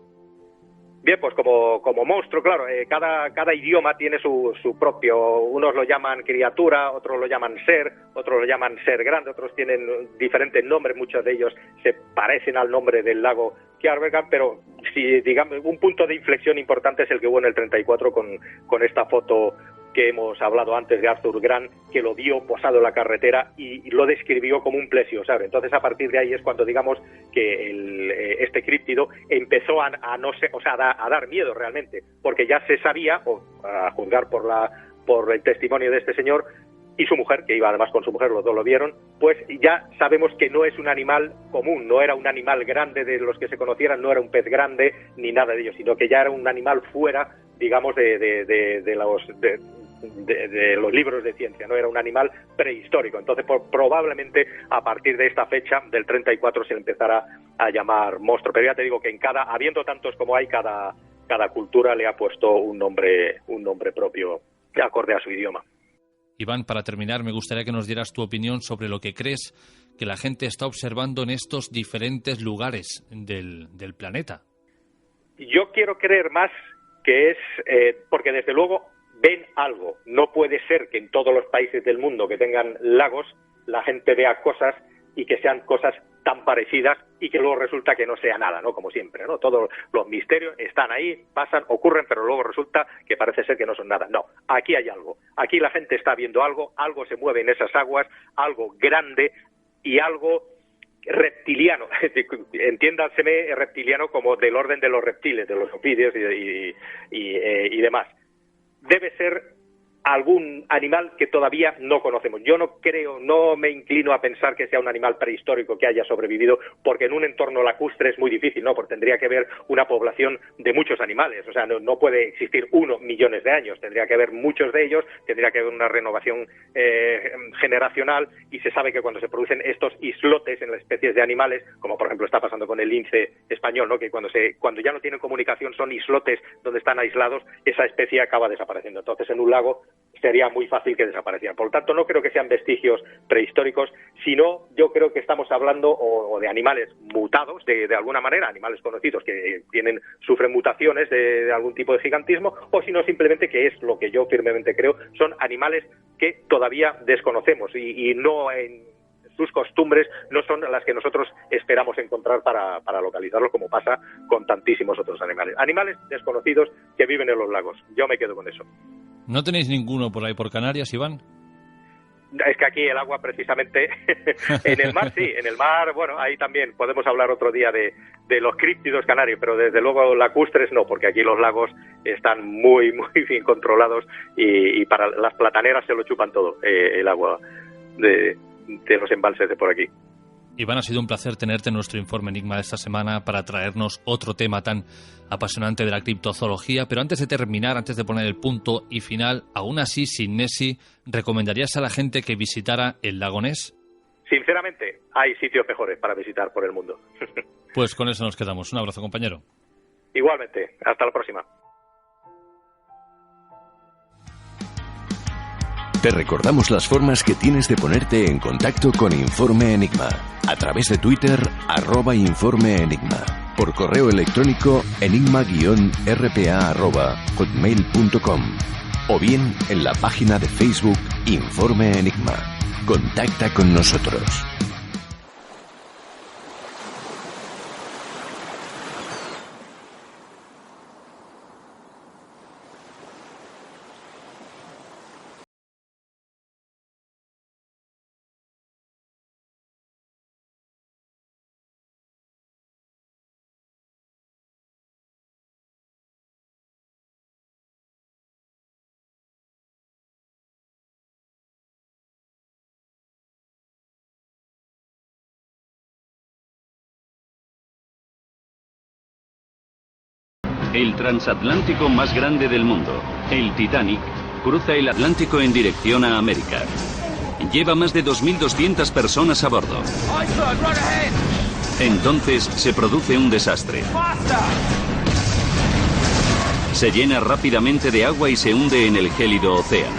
Bien, pues como monstruo, claro, cada idioma tiene su propio, unos lo llaman criatura, otros lo llaman ser, otros lo llaman ser grande, otros tienen diferentes nombres, muchos de ellos se parecen al nombre del lago que albergan, pero si digamos un punto de inflexión importante es el que hubo en el 34 con esta foto que hemos hablado antes de Arthur Grant, que lo vio posado en la carretera y lo describió como un plesiosauro. Entonces, a partir de ahí es cuando digamos que este críptido empezó a dar miedo realmente, porque ya se sabía, o a juzgar por el testimonio de este señor y su mujer, que iba además con su mujer, los dos lo vieron, pues ya sabemos que no es un animal común, no era un animal grande de los que se conocieran, no era un pez grande ni nada de ello, sino que ya era un animal fuera, digamos, de los libros de ciencia, no era un animal prehistórico. Entonces, probablemente a partir de esta fecha, del 34, se le empezará a llamar monstruo. Pero ya te digo que habiendo tantos como hay, cada cultura le ha puesto un nombre propio acorde a su idioma. Iván, para terminar, me gustaría que nos dieras tu opinión sobre lo que crees que la gente está observando en estos diferentes lugares del planeta. Yo quiero creer más que es, porque desde luego ven algo. No puede ser que en todos los países del mundo que tengan lagos la gente vea cosas y que sean cosas tan parecidas y que luego resulta que no sea nada, ¿no? Como siempre, ¿no? Todos los misterios están ahí, pasan, ocurren, pero luego resulta que parece ser que no son nada. No, aquí hay algo. Aquí la gente está viendo algo se mueve en esas aguas, algo grande y algo reptiliano. Entiéndaseme reptiliano como del orden de los reptiles, de los opídeos y demás. Debe ser algún animal que todavía no conocemos. Yo no me inclino a pensar que sea un animal prehistórico que haya sobrevivido, porque en un entorno lacustre es muy difícil, ¿no? Porque tendría que haber una población de muchos animales, o sea, no puede existir millones de años, tendría que haber muchos de ellos, tendría que haber una renovación generacional, y se sabe que cuando se producen estos islotes en las especies de animales, como por ejemplo está pasando con el lince español, ¿no? Que cuando ya no tienen comunicación son islotes donde están aislados, esa especie acaba desapareciendo. Entonces en un lago sería muy fácil que desaparecieran. Por lo tanto, no creo que sean vestigios prehistóricos, sino yo creo que estamos hablando o de animales mutados, de alguna manera, animales conocidos que sufren mutaciones de algún tipo de gigantismo, o si no, simplemente que es lo que yo firmemente creo, son animales que todavía desconocemos y no en sus costumbres no son las que nosotros esperamos encontrar para localizarlos, como pasa con tantísimos otros animales. Animales desconocidos que viven en los lagos. Yo me quedo con eso. ¿No tenéis ninguno por ahí por Canarias, Iván? Es que aquí el agua, precisamente, en el mar sí, en el mar, bueno, ahí también podemos hablar otro día de los críptidos canarios, pero desde luego lacustres no, porque aquí los lagos están muy, muy bien controlados y para las plataneras se lo chupan todo, el agua de los embalses de por aquí. Iván, ha sido un placer tenerte en nuestro Informe Enigma de esta semana para traernos otro tema tan apasionante de la criptozoología. Pero antes de terminar, antes de poner el punto y final, aún así, sin Nessie, ¿recomendarías a la gente que visitara el lago Ness? Sinceramente, hay sitios mejores para visitar por el mundo. Pues con eso nos quedamos. Un abrazo, compañero. Igualmente. Hasta la próxima. Te recordamos las formas que tienes de ponerte en contacto con Informe Enigma. A través de Twitter, @InformeEnigma. Por correo electrónico, enigma-rpa@hotmail.com. O bien en la página de Facebook Informe Enigma. Contacta con nosotros. El transatlántico más grande del mundo, el Titanic, cruza el Atlántico en dirección a América. Lleva más de 2.200 personas a bordo. Entonces se produce un desastre. Se llena rápidamente de agua y se hunde en el gélido océano.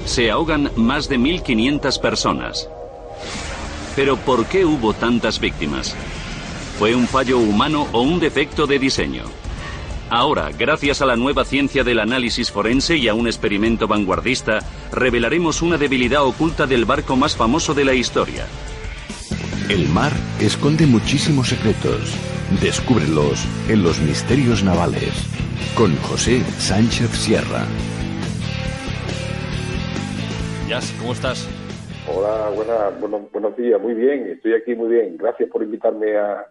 Se ahogan más de 1.500 personas. Pero ¿por qué hubo tantas víctimas? ¿Fue un fallo humano o un defecto de diseño? Ahora, gracias a la nueva ciencia del análisis forense y a un experimento vanguardista, revelaremos una debilidad oculta del barco más famoso de la historia. El mar esconde muchísimos secretos. Descúbrelos en Los Misterios Navales, con José Sánchez Sierra. Jazz, ¿cómo estás? Hola, buenos días, muy bien, estoy aquí muy bien. Gracias por invitarme a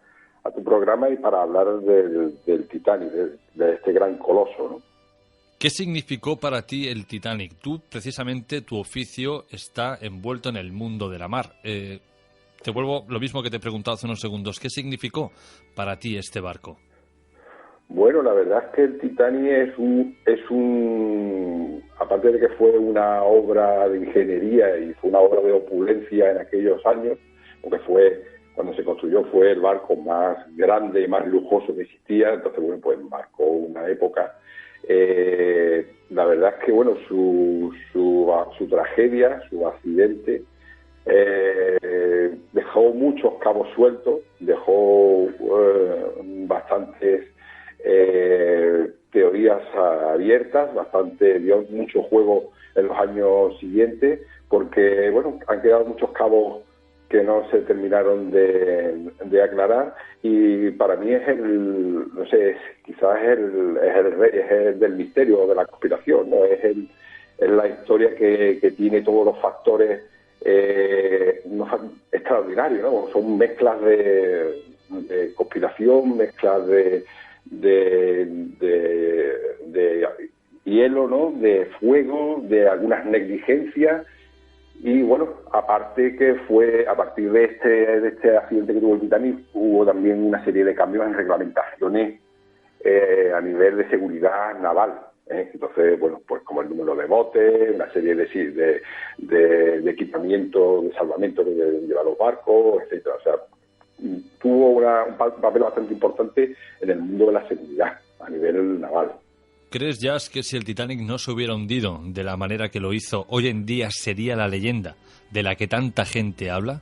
tu programa y para hablar del Titanic, de este gran coloso, ¿no? ¿Qué significó para ti el Titanic? Tú, precisamente, tu oficio está envuelto en el mundo de la mar. Te vuelvo lo mismo que te he preguntado hace unos segundos. ¿Qué significó para ti este barco? Bueno, la verdad es que el Titanic es un aparte de que fue una obra de ingeniería y fue una obra de opulencia en aquellos años, porque cuando se construyó fue el barco más grande y más lujoso que existía, entonces bueno, pues marcó una época. La verdad es que bueno, su tragedia, su accidente, dejó muchos cabos sueltos, dejó bastantes teorías abiertas, dio mucho juego en los años siguientes, porque bueno, han quedado muchos cabos que no se terminaron de aclarar, y para mí es quizás es el del misterio, de la conspiración, ¿no? Es la historia que tiene todos los factores extraordinarios, ¿no? Son mezclas de conspiración, mezclas de hielo, ¿no? De fuego, de algunas negligencias. Y bueno, aparte que fue a partir de este accidente que tuvo el Titanic, hubo también una serie de cambios en reglamentaciones a nivel de seguridad naval. Entonces, bueno, pues como el número de botes, una serie de equipamiento de salvamento que llevan los barcos, etcétera. O sea, tuvo un papel bastante importante en el mundo de la seguridad a nivel naval. ¿Crees, Jazz, que si el Titanic no se hubiera hundido de la manera que lo hizo, hoy en día sería la leyenda de la que tanta gente habla?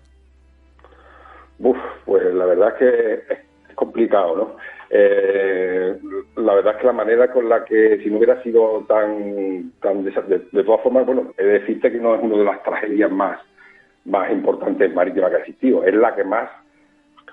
Pues la verdad es que es complicado, ¿no? La verdad es que la manera con la que, si no hubiera sido tan de todas formas, bueno, he de decirte que no es una de las tragedias más importantes marítimas que ha existido, es la que más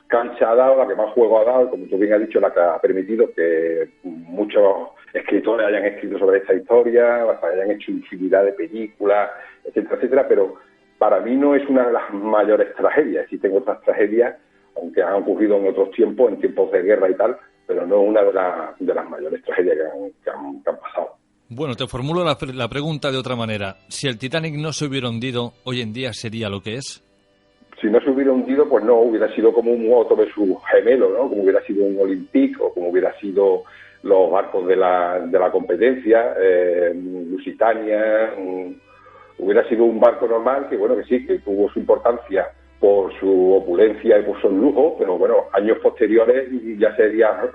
cancha ha dado, la que más juego ha dado, como tú bien has dicho, la que ha permitido que muchos escritores hayan escrito sobre esta historia, hayan hecho infinidad de películas, etcétera, etcétera, pero para mí no es una de las mayores tragedias. Existen otras tragedias, aunque han ocurrido en otros tiempos, en tiempos de guerra y tal, pero no una de las mayores tragedias que han pasado. Bueno, te formulo la pregunta de otra manera. Si el Titanic no se hubiera hundido, ¿hoy en día sería lo que es? Si no se hubiera hundido, pues no, hubiera sido como un otro de sus gemelos, ¿no? Como hubiera sido un Olympique o como hubiera sido los barcos de la competencia, Lusitania, hubiera sido un barco normal que, bueno, que sí, que tuvo su importancia por su opulencia y por su lujo, pero bueno, años posteriores ya sería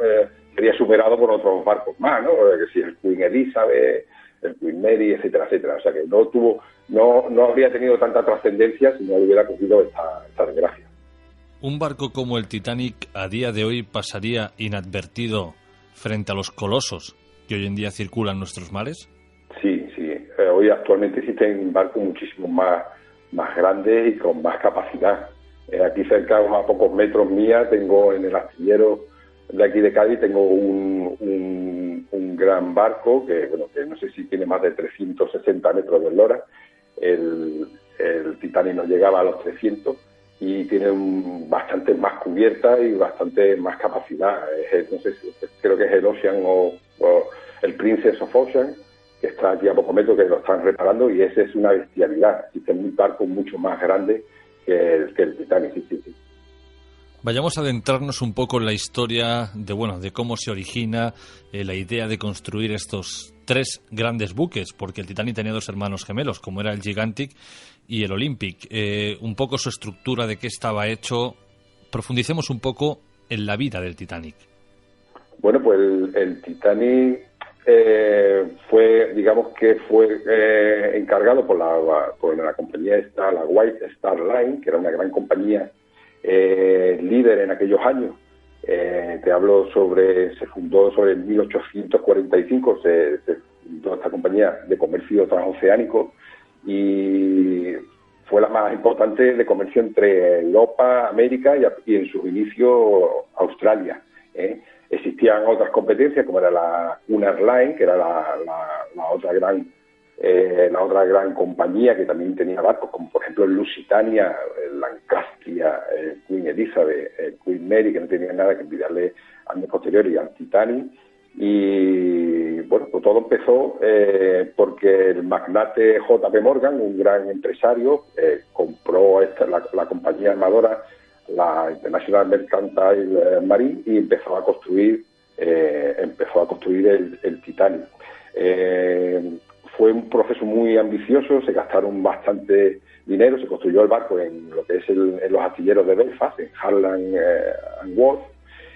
superado por otros barcos más, ¿no? Que si el Queen Elizabeth, el Queen Mary, etcétera, etcétera. O sea que no habría tenido tanta trascendencia si no hubiera ocurrido esta desgracia. ¿Un barco como el Titanic a día de hoy pasaría inadvertido frente a los colosos que hoy en día circulan en nuestros mares? Sí. Hoy actualmente existen barcos muchísimo más grandes y con más capacidad. Aquí cerca, a pocos metros mía, tengo en el astillero de aquí de Cádiz, tengo un gran barco que no sé si tiene más de 360 metros de eslora. El Titanic no llegaba a los 300 y tiene bastante más cubierta y bastante más capacidad. Creo que es el Ocean o el Princess of Ocean, que está aquí a pocos metros, que lo están reparando, y ese es una bestialidad. Existen un barco mucho más grande que el Titanic, sí. Vayamos a adentrarnos un poco en la historia de cómo se origina la idea de construir estos 3 grandes buques, porque el Titanic tenía 2 hermanos gemelos, como era el Gigantic y el Olympic. Un poco su estructura, de qué estaba hecho. Profundicemos un poco en la vida del Titanic. Bueno, pues el Titanic fue encargado por la compañía esta, la White Star Line, que era una gran compañía líder en aquellos años. Te hablo se fundó sobre el 1845, se fundó esta compañía de comercio transoceánico y fue la más importante de comercio entre Europa, América y en su inicio Australia. Existían otras competencias, como era la Cunard Line, que era la otra gran compañía que también tenía barcos, como por ejemplo el Lusitania, el Lancastria, el Queen Elizabeth, el Queen Mary, que no tenían nada que envidiarle años posteriores, y al Titanic. Y bueno, pues todo empezó porque el magnate J.P. Morgan, un gran empresario, compró la compañía armadora, la International Mercantile Marine, y empezó a construir el Titanic. Fue un proceso muy ambicioso, se gastaron bastante dinero, se construyó el barco en lo que es en los astilleros de Belfast, en Harland and Wolff,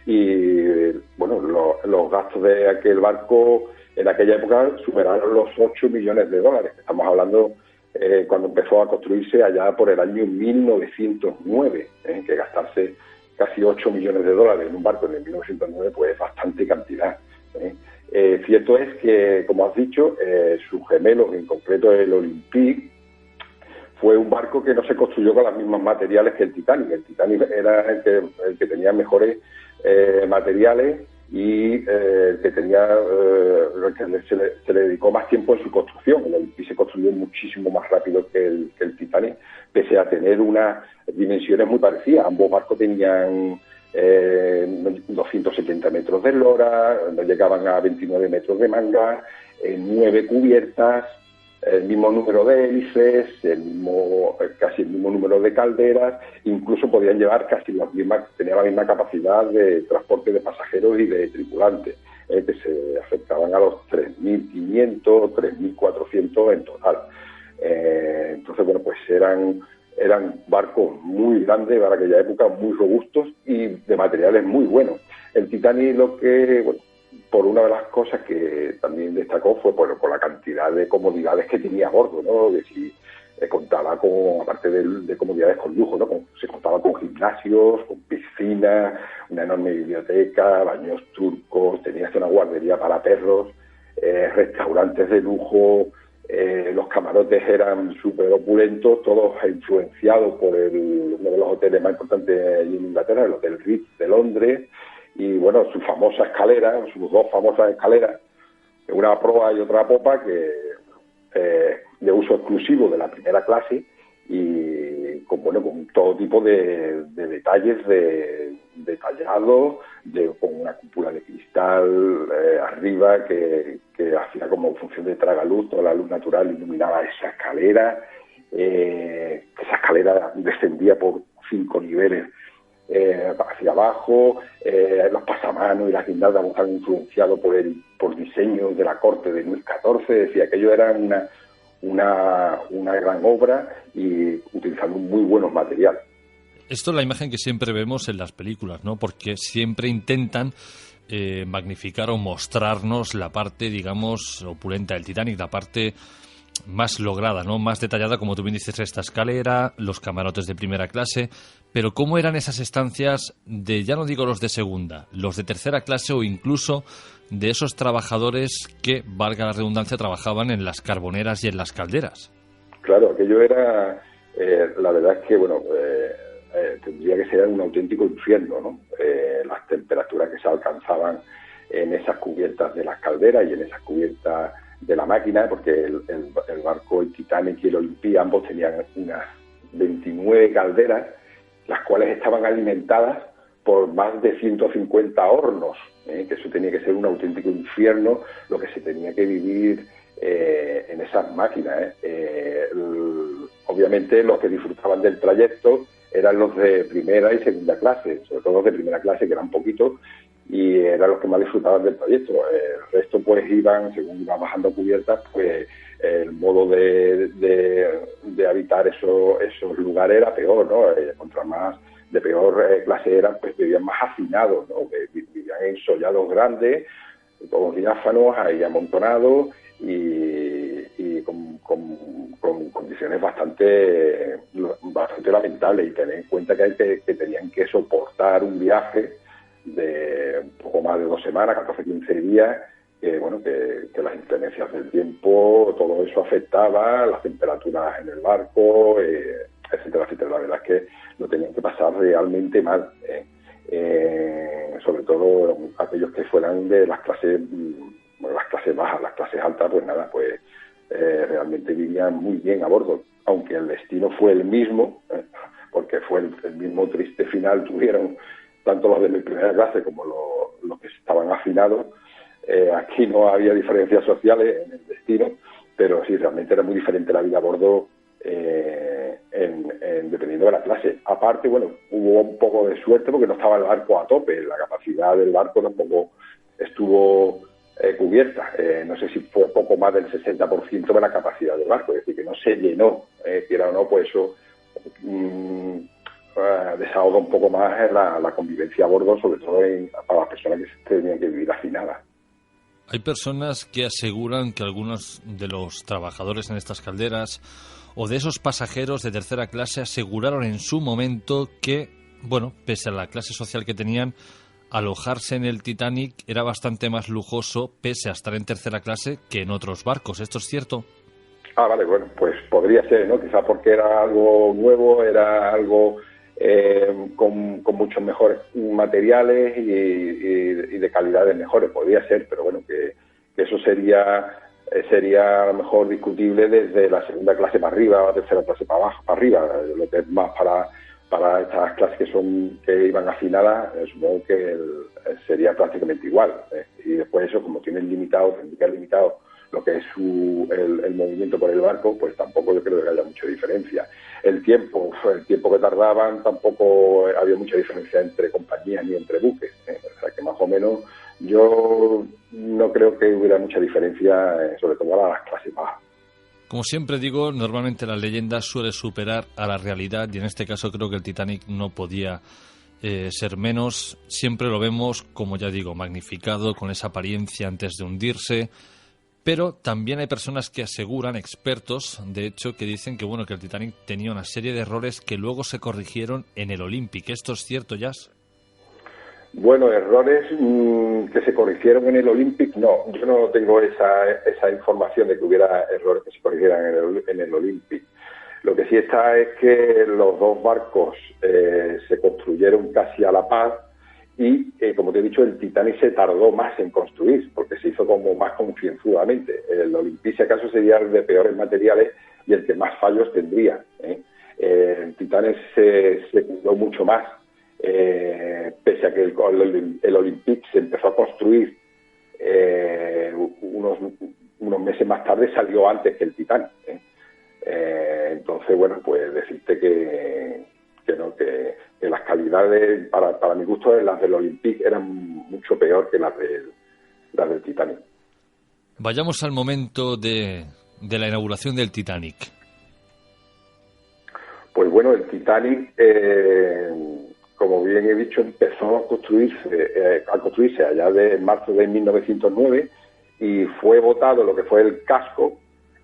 y bueno, los gastos de aquel barco en aquella época superaron los $8 millones. Estamos hablando cuando empezó a construirse allá por el año 1909, que gastarse casi $8 millones en un barco en 1909 pues es bastante cantidad. Cierto es que, como has dicho, sus gemelos, en concreto el Olympique, fue un barco que no se construyó con los mismos materiales que el Titanic. El Titanic era el que tenía mejores materiales y que tenía se le dedicó más tiempo en su construcción. El Olympique se construyó muchísimo más rápido que el Titanic, pese a tener unas dimensiones muy parecidas. Ambos barcos tenían 270 metros de eslora, no llegaban a 29 metros de manga, 9 cubiertas, el mismo número de hélices, casi el mismo número de calderas, incluso podían llevar tenían la misma capacidad de transporte de pasajeros y de tripulantes, que se acercaban a los 3.500, 3.400 en total. Entonces, bueno, pues eran barcos muy grandes para aquella época, muy robustos y de materiales muy buenos. El Titanic, por una de las cosas que también destacó fue por la cantidad de comodidades que tenía a bordo, ¿no? Que si contaba con, aparte de comodidades con lujo, ¿no? Se contaba con gimnasios, con piscinas, una enorme biblioteca, baños turcos, tenía hasta una guardería para perros, restaurantes de lujo. Los camarotes eran súper opulentos, todos influenciados por uno de los hoteles más importantes allí en Inglaterra, el Hotel Ritz de Londres, y bueno, sus dos famosas escaleras, una a proa y otra a popa, que de uso exclusivo de la primera clase, y con todo tipo de detalles detallados, con una cúpula de cristal arriba que hacía como función de tragaluz, toda la luz natural iluminaba esa escalera. Esa escalera descendía por 5 niveles hacia abajo. Los pasamanos y las guirnaldas estaban influenciados por diseños de la corte de Luis XIV. Decía que ellos eran una gran obra y utilizando muy buenos materiales. Esto es la imagen que siempre vemos en las películas, ¿no? Porque siempre intentan magnificar o mostrarnos la parte, digamos, opulenta del Titanic, la parte más lograda, ¿no? Más detallada, como tú bien dices, esta escalera, los camarotes de primera clase. Pero ¿cómo eran esas estancias de, ya no digo los de segunda, los de tercera clase o incluso de esos trabajadores que, valga la redundancia, trabajaban en las carboneras y en las calderas? Claro, aquello era, la verdad es que, bueno, tendría que ser un auténtico infierno, ¿no? Las temperaturas que se alcanzaban en esas cubiertas de las calderas y en esas cubiertas de la máquina, porque el barco, el Titanic y el Olympia, ambos tenían unas 29 calderas, las cuales estaban alimentadas por más de 150 hornos, que eso tenía que ser un auténtico infierno, lo que se tenía que vivir en esas máquinas. Obviamente los que disfrutaban del trayecto eran los de primera y segunda clase, sobre todo los de primera clase, que eran poquitos, y eran los que más disfrutaban del trayecto. El resto pues iban, según iba bajando cubiertas, pues el modo de habitar esos lugares era peor, ¿no? Contra más de peor clase eran, pues vivían más hacinados, ¿no? Vivían en sollados grandes, todos diáfanos, ahí amontonados y con condiciones bastante lamentables. Y tener en cuenta que tenían que soportar un viaje de un poco más de 2 semanas, 14-15 días, que las inclemencias del tiempo, todo eso afectaba, las temperaturas en el barco, etcétera, etcétera. La verdad es que lo tenían que pasar realmente mal, sobre todo aquellos que fueran de las clases, las clases bajas. Las clases altas, pues nada, pues realmente vivían muy bien a bordo, aunque el destino fue el mismo, porque fue el mismo triste final tuvieron tanto los de mi primera clase como los que estaban afinados. Aquí no había diferencias sociales en el destino, pero sí, realmente era muy diferente la vida a bordo dependiendo de la clase. Aparte, bueno, hubo un poco de suerte porque no estaba el barco a tope, la capacidad del barco tampoco estuvo cubierta. No sé si fue poco más del 60% de la capacidad del barco, es decir, que no se llenó, quiera o no, pues eso desahoga un poco más la convivencia a bordo, sobre todo para las personas que tenían que vivir hacinadas. Hay personas que aseguran que algunos de los trabajadores en estas calderas o de esos pasajeros de tercera clase aseguraron en su momento que, bueno, pese a la clase social que tenían, alojarse en el Titanic era bastante más lujoso pese a estar en tercera clase que en otros barcos. ¿Esto es cierto? Vale, bueno, pues podría ser, ¿no? Quizá porque era algo nuevo, era algo con muchos mejores materiales y de calidades mejores, podría ser, pero bueno, que eso sería a lo mejor discutible desde la segunda clase para arriba o la tercera clase para abajo, para arriba, lo que es más para estas clases que iban afinadas, supongo que sería prácticamente igual, y después eso, como tienen limitado lo que es el movimiento por el barco, pues tampoco yo creo que haya mucha diferencia. El tiempo que tardaban, tampoco había mucha diferencia entre compañías ni entre buques, o sea que más o menos yo no creo que hubiera mucha diferencia, sobre todo a las clases bajas. Como siempre digo, normalmente la leyenda suele superar a la realidad y en este caso creo que el Titanic no podía ser menos. Siempre lo vemos, como ya digo, magnificado, con esa apariencia antes de hundirse. Pero también hay personas que aseguran, expertos, de hecho, que dicen que bueno, que el Titanic tenía una serie de errores que luego se corrigieron en el Olympic. ¿Esto es cierto, Jas? Bueno, errores que se corrigieron en el Olympic, no. Yo no tengo esa información de que hubiera errores que se corrigieran en el Olympic. Lo que sí está es que los dos barcos se construyeron casi a la par. Y, como te he dicho, el Titanic se tardó más en construir, porque se hizo como más concienzudamente. El Olympia, si acaso, sería el de peores materiales y el que más fallos tendría. El Titanic se cuidó mucho más, pese a que el Olympic se empezó a construir unos meses más tarde, salió antes que el Titanic. Entonces, bueno, pues decirte que las calidades, para mi gusto, las del Olympic eran mucho peor que las del Titanic. Vayamos al momento de la inauguración del Titanic. Pues bueno, el Titanic, como bien he dicho, empezó a construirse allá de marzo de 1909 y fue votado lo que fue el casco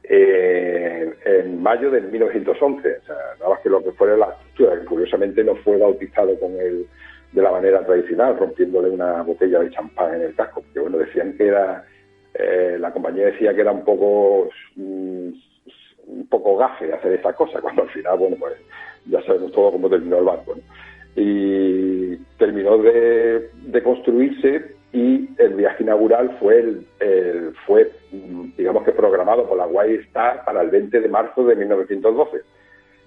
en mayo de 1911. O sea, nada más que lo que fue la estructura, que curiosamente no fue bautizado de la manera tradicional, rompiéndole una botella de champán en el casco, porque bueno, decían que era, la compañía decía que era un poco gafe hacer esta cosa, cuando al final, bueno, pues ya sabemos todo cómo terminó el barco, ¿no? Y terminó de construirse, y el viaje inaugural fue digamos que programado por la White Star para el 20 de marzo de 1912.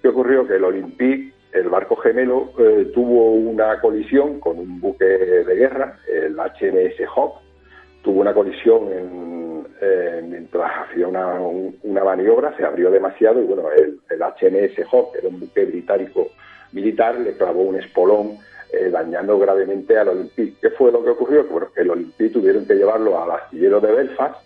¿Qué ocurrió? Que el Olympique, el barco gemelo, tuvo una colisión con un buque de guerra, el HMS Hawke. Tuvo una colisión mientras hacía una maniobra, se abrió demasiado y bueno, el HMS Hawke, que era un buque británico militar, le clavó un espolón, dañando gravemente al Olympique. ¿Qué fue lo que ocurrió? Bueno, que el Olympique tuvieron que llevarlo al astillero de Belfast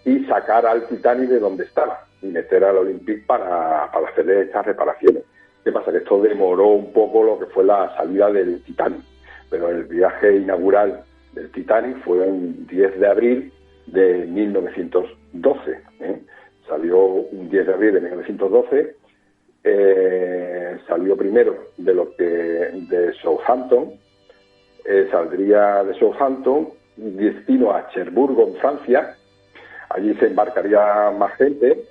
y sacar al Titanic de donde estaba y meter al Olympique para hacerle estas reparaciones. ¿Qué pasa? Que esto demoró un poco lo que fue la salida del Titanic, pero el viaje inaugural del Titanic fue el 10 de abril de 1912. Salió un 10 de abril de 1912, salió primero de Southampton, saldría de Southampton, destino a Cherbourg, en Francia. Allí se embarcaría más gente,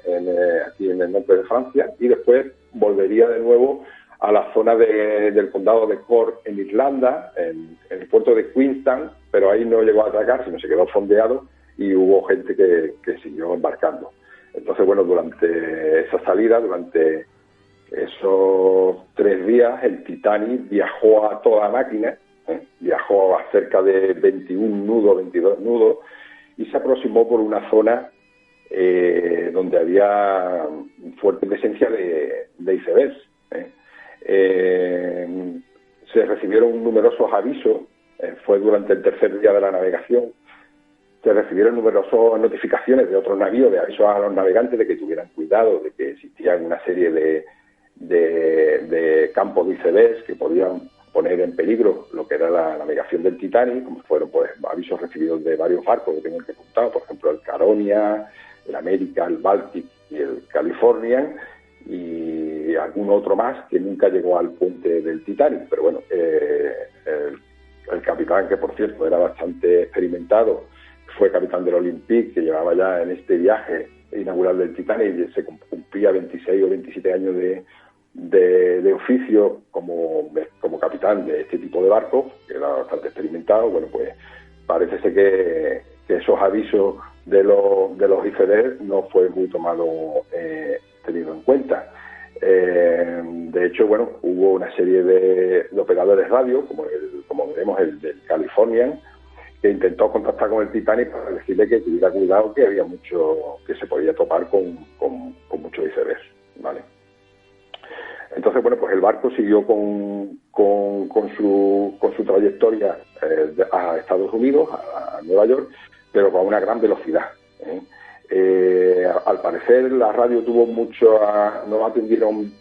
aquí en el norte de Francia, y después volvería de nuevo a la zona del condado de Cork, en Irlanda, en el puerto de Queenstown, pero ahí no llegó a atracar, sino se quedó fondeado y hubo gente que siguió embarcando. Entonces, bueno, durante esa salida, durante esos 3 días, el Titanic viajó a toda máquina, viajó a cerca de 21 nudos, 22 nudos, y se aproximó por una zona donde había fuerte presencia de icebergs. Se recibieron numerosos avisos, fue durante el 3er día de la navegación, se recibieron numerosas notificaciones de otros navíos, de avisos a los navegantes de que tuvieran cuidado, de que existían una serie de campos de icebergs que podían poner en peligro lo que era la navegación del Titanic, como fueron pues avisos recibidos de varios barcos que tengo que apuntar, por ejemplo el Caronia, el América, el Baltic y el Californian, y algún otro más que nunca llegó al puente del Titanic. Pero bueno, el capitán, que por cierto era bastante experimentado, fue capitán del Olympique, que llevaba ya en este viaje inaugural del Titanic, y se cumplía 26 o 27 años de oficio como capitán de este tipo de barcos, que era bastante experimentado. Bueno, pues parece ser que esos avisos de los icebergs no fue muy tenido en cuenta. De hecho, bueno, hubo una serie de operadores radio, como veremos el del Californian, que intentó contactar con el Titanic para decirle que tuviera cuidado, que había que se podía topar con muchos icebergs, ¿vale? Entonces, bueno, pues el barco siguió con su trayectoria a Estados Unidos, a Nueva York, pero con una gran velocidad. Al parecer, la radio no atendieron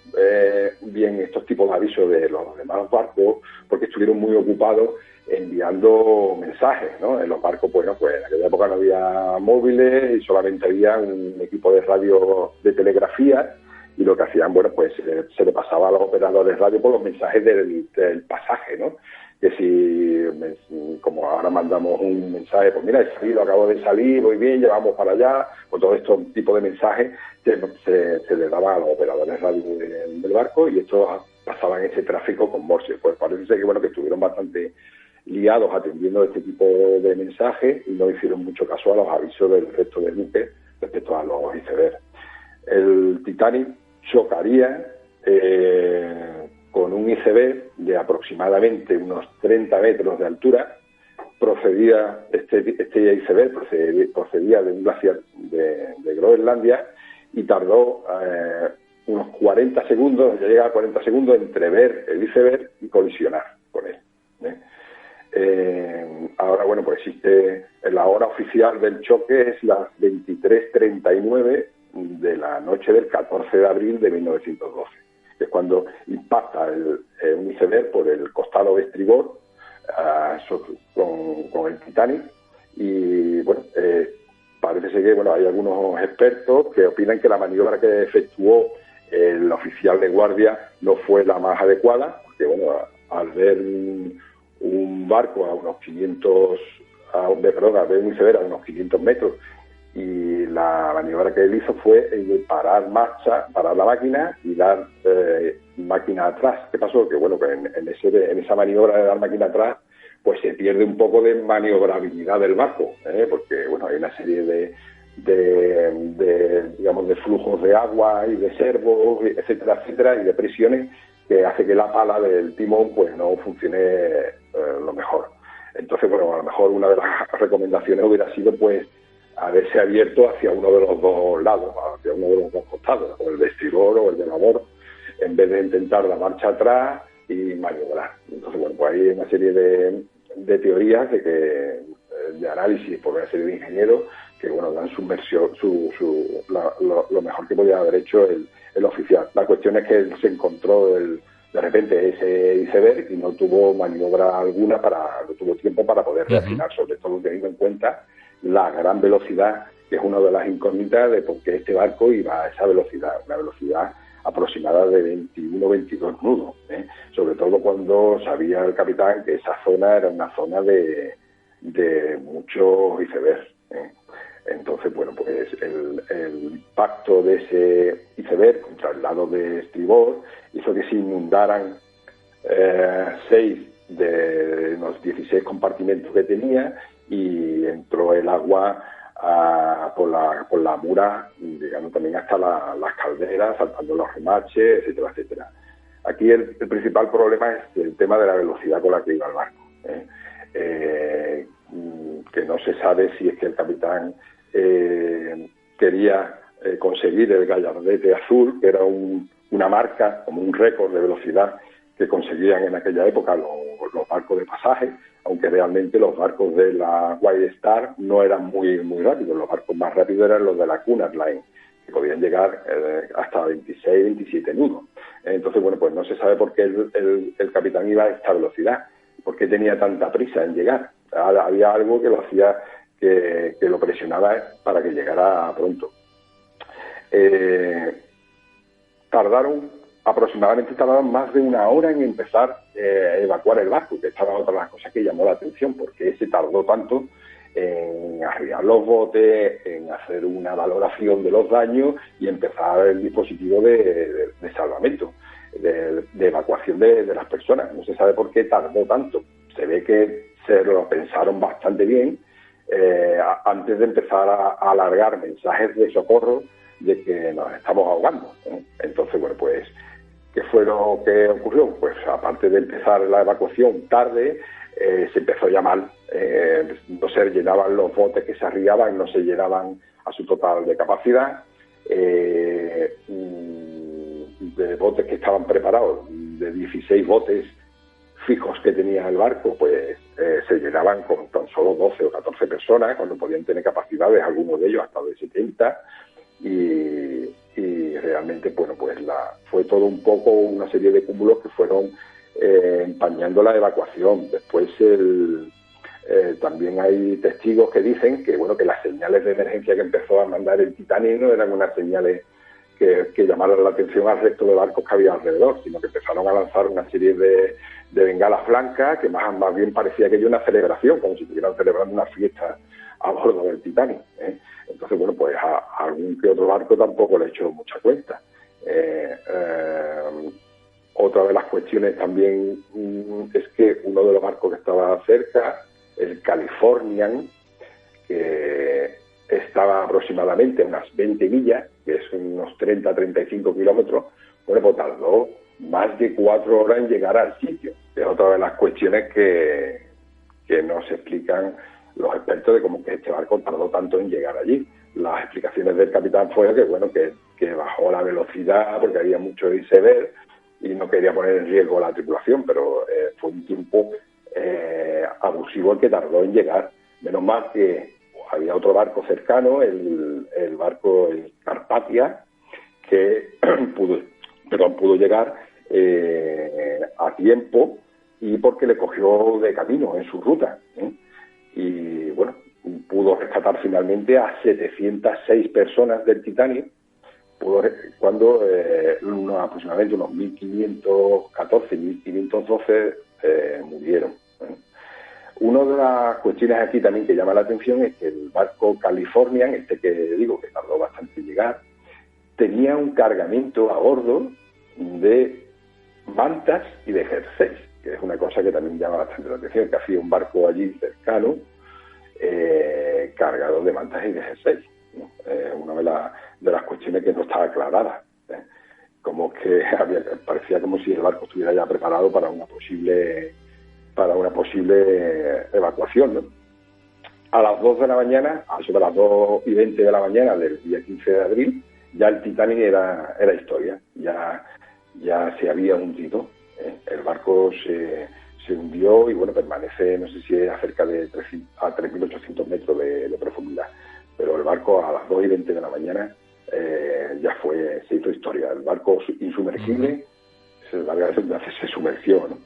bien estos tipos de avisos de los demás barcos, porque estuvieron muy ocupados enviando mensajes, ¿no? En los barcos, pues en aquella época no había móviles y solamente había un equipo de radio de telegrafía, y lo que hacían, bueno, pues se le pasaba a los operadores de radio por los mensajes del pasaje, ¿no? Que si, como ahora mandamos un mensaje, pues mira, he salido, acabo de salir, voy bien, llevamos para allá, pues todo este tipo de mensajes se le daba a los operadores de radio del barco, y estos pasaban ese tráfico con Morse. Pues parece ser que, bueno, que estuvieron bastante liados atendiendo este tipo de mensajes y no hicieron mucho caso a los avisos del resto de buques respecto a los icebergs. El Titanic chocaría con un iceberg de aproximadamente unos 30 metros de altura. Este iceberg procedía de un glaciar de Groenlandia, y tardó unos 40 segundos, ya llega a 40 segundos entre ver el iceberg y colisionar con él. Ahora, bueno, pues existe la hora oficial del choque, es las 23:39 de la noche del 14 de abril de 1912. que es cuando impacta un iceberg por el costado de estribor con el Titanic. Y bueno, parece ser que hay algunos expertos que opinan que la maniobra que efectuó el oficial de guardia no fue la más adecuada, porque bueno, al ver un barco a unos 500, al ver un iceberg a unos 500 metros, y la maniobra que él hizo fue parar la máquina y dar máquina atrás. ¿Qué pasó? Que bueno, que en esa maniobra de dar máquina atrás, pues se pierde un poco de maniobrabilidad del barco, porque bueno, hay una serie de flujos de agua y de servos, etcétera, etcétera, y de presiones que hace que la pala del timón pues no funcione lo mejor. Entonces, bueno, a lo mejor una de las recomendaciones hubiera sido pues haberse abierto hacia uno de los dos lados, hacia uno de los dos costados, o el de estribor o el de labor, en vez de intentar la marcha atrás y maniobrar. Entonces, bueno, pues hay una serie de teorías de análisis por una serie de ingenieros que, bueno, dan su versión, lo mejor que podía haber hecho el oficial. La cuestión es que él se encontró de repente ese iceberg y no tuvo maniobra alguna, no tuvo tiempo para poder reaccionar, sobre todo teniendo en cuenta la gran velocidad, que es una de las incógnitas de por qué este barco iba a esa velocidad, una velocidad aproximada de 21-22 nudos, sobre todo cuando sabía el capitán que esa zona era una zona de muchos icebergs. Entonces, bueno, pues el impacto de ese iceberg contra el lado de estribor hizo que se inundaran 6 de los 16 compartimentos que tenía, y entró el agua por la mura, llegando también hasta las calderas, saltando los remaches, etcétera, etcétera. Aquí el principal problema es el tema de la velocidad con la que iba el barco, que no se sabe si es que el capitán quería conseguir el Gallardete azul, que era una marca, como un récord de velocidad que conseguían en aquella época los barcos de pasaje, aunque realmente los barcos de la White Star no eran muy rápidos. Los barcos más rápidos eran los de la Cunard Line, que podían llegar hasta 26, 27 nudos. Entonces, bueno, pues no se sabe por qué el capitán iba a esta velocidad, por qué tenía tanta prisa en llegar. Había algo que lo hacía, que lo presionaba para que llegara pronto. Aproximadamente tardaron más de una hora en empezar a evacuar el barco, que esta era otra de las cosas que llamó la atención, porque se tardó tanto en arriar los botes, en hacer una valoración de los daños y empezar el dispositivo de salvamento, de evacuación de las personas. No se sabe por qué tardó tanto. Se ve que se lo pensaron bastante bien antes de empezar a alargar mensajes de socorro de que nos estamos ahogando, Entonces, bueno, pues, ¿qué fue lo que ocurrió? Pues aparte de empezar la evacuación tarde, se empezó ya mal. No se llenaban los botes que se arriaban, no se llenaban a su total de capacidad. De botes que estaban preparados, de 16 botes fijos que tenía el barco, pues se llenaban con tan solo 12 o 14 personas, cuando podían tener capacidades, algunos de ellos hasta de 70, y realmente, bueno, pues fue todo un poco una serie de cúmulos que fueron empañando la evacuación. Después también hay testigos que dicen que, bueno, que las señales de emergencia que empezó a mandar el Titanic no eran unas señales que llamaran la atención al resto de barcos que había alrededor, sino que empezaron a lanzar una serie de bengalas blancas que más bien parecía que una celebración, como si estuvieran celebrando una fiesta a bordo del Titanic. Entonces, bueno, pues a algún que otro barco tampoco le he hecho mucha cuenta. Otra de las cuestiones también es que uno de los barcos que estaba cerca, el Californian, que estaba aproximadamente a unas 20 millas, que es unos 30-35 kilómetros, bueno, pues tardó más de 4 horas en llegar al sitio. Es otra de las cuestiones que no se explican los expertos de cómo que este barco tardó tanto en llegar allí. Las explicaciones del capitán fue que, bueno, que bajó la velocidad porque había mucho iceberg y no quería poner en riesgo la tripulación, pero fue un tiempo abusivo el que tardó en llegar. Menos mal que había otro barco cercano, el barco el Carpathia, que pudo llegar a tiempo y porque le cogió de camino en su ruta, y bueno, pudo rescatar finalmente a 706 personas del Titanic, cuando aproximadamente unos 1.514, 1.512 murieron. Una de las cuestiones aquí también que llama la atención es que el barco Californian, que digo que tardó bastante en llegar, tenía un cargamento a bordo de mantas y de jerseys, que es una cosa que también llama bastante la atención, que hacía un barco allí cercano cargado de mantas y de jerseys, ¿no? Una de las cuestiones que no estaba aclarada, como que parecía como si el barco estuviera ya preparado para una posible evacuación, ¿no? A las 2 de la mañana, sobre las 2:20 de la mañana del día 15 de abril, ya el Titanic era historia, ya se había hundido, el barco se hundió y bueno, permanece, no sé si es a cerca de 3.800 metros de profundidad, pero el barco a las 2:20 de la mañana se hizo historia. El barco insumergible se sumergió, ¿no?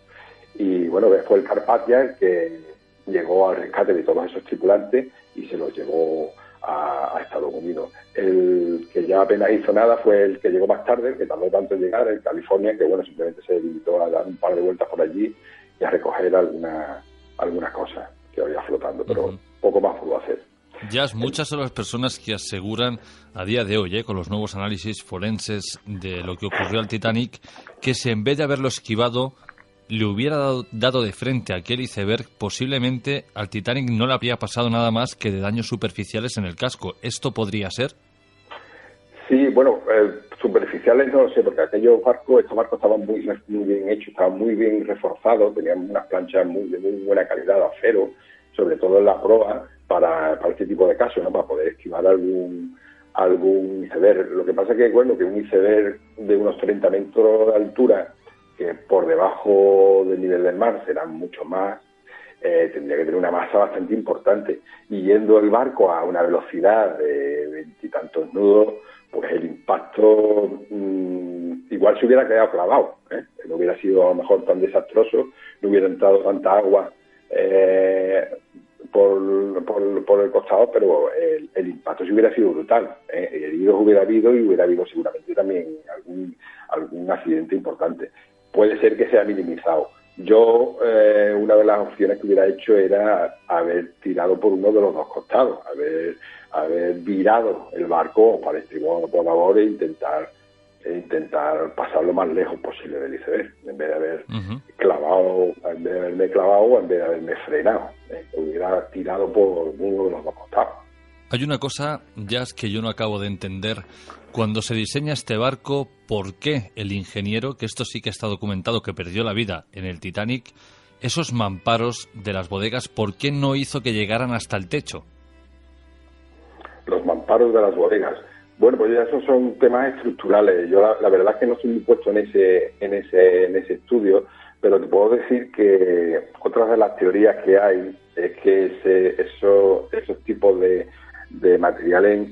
Y bueno, fue el Carpathia el que llegó al rescate de todos esos tripulantes y se los llevó a Estados Unidos. El que ya apenas hizo nada fue el que llegó más tarde, el que tardó tanto en llegar, el California, que bueno, simplemente se limitó a dar un par de vueltas por allí y a recoger algunas cosas que había flotando, pero poco más pudo hacer. Ya muchas son las personas que aseguran a día de hoy, con los nuevos análisis forenses de lo que ocurrió al Titanic, que si en vez de haberlo esquivado le hubiera dado de frente a aquel iceberg, posiblemente al Titanic no le habría pasado nada más que de daños superficiales en el casco. ¿Esto podría ser? Sí, bueno, superficiales no lo sé, porque estos barcos estaban muy bien hechos, estaban muy bien reforzados, tenían unas planchas de muy buena calidad de acero, sobre todo en la proa, para este tipo de casos, ¿no? Para poder esquivar algún iceberg. Lo que pasa es que, bueno, que un iceberg de unos 30 metros de altura, que por debajo del nivel del mar será mucho más, tendría que tener una masa bastante importante. Y yendo el barco a una velocidad de 20 y tantos nudos, pues el impacto igual se hubiera quedado clavado, no hubiera sido a lo mejor tan desastroso, no hubiera entrado tanta agua por el costado, pero el impacto sí hubiera sido brutal, heridos hubiera habido y hubiera habido seguramente también algún accidente importante. Puede ser que sea minimizado. Yo, una de las opciones que hubiera hecho era haber tirado por uno de los dos costados, haber virado el barco para estribor o por babor e intentar pasar lo más lejos posible del iceberg, en vez de haberme clavado o en vez de haberme frenado. Hubiera tirado por uno de los dos costados. Hay una cosa, Jazz, que yo no acabo de entender. Cuando se diseña este barco, ¿por qué el ingeniero, que esto sí que está documentado, que perdió la vida en el Titanic, esos mamparos de las bodegas, ¿por qué no hizo que llegaran hasta el techo? Los mamparos de las bodegas. Bueno, pues ya esos son temas estructurales. Yo la verdad es que no estoy muy puesto en ese estudio, pero te puedo decir que otra de las teorías que hay es que esos tipos de materiales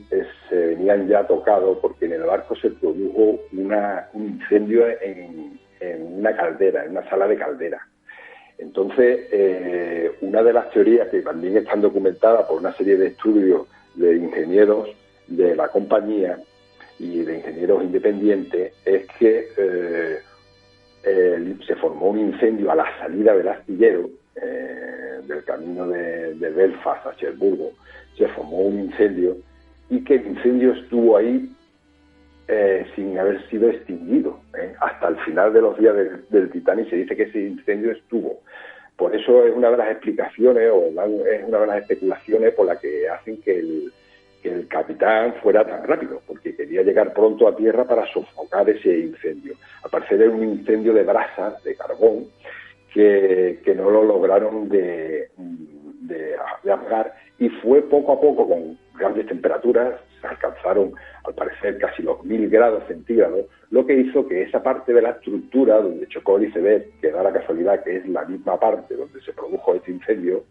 se venían ya tocados porque en el barco se produjo un incendio en una caldera, en una sala de caldera. Entonces, una de las teorías que también están documentadas por una serie de estudios de ingenieros de la compañía y de ingenieros independientes es que se formó un incendio a la salida del astillero del camino de Belfast a Cherburgo. Se formó un incendio y que el incendio estuvo ahí sin haber sido extinguido. Hasta el final de los días del Titanic se dice que ese incendio estuvo. Por eso es una de las explicaciones o es una de las especulaciones por la que hacen que el capitán fuera tan rápido, porque quería llegar pronto a tierra para sofocar ese incendio. Al parecer era un incendio de brasas, de carbón, que no lo lograron de apagar, y fue poco a poco, con grandes temperaturas, se alcanzaron al parecer casi los 1000 grados centígrados, lo que hizo que esa parte de la estructura donde chocó el iceberg, que da la casualidad que es la misma parte donde se produjo este incendio,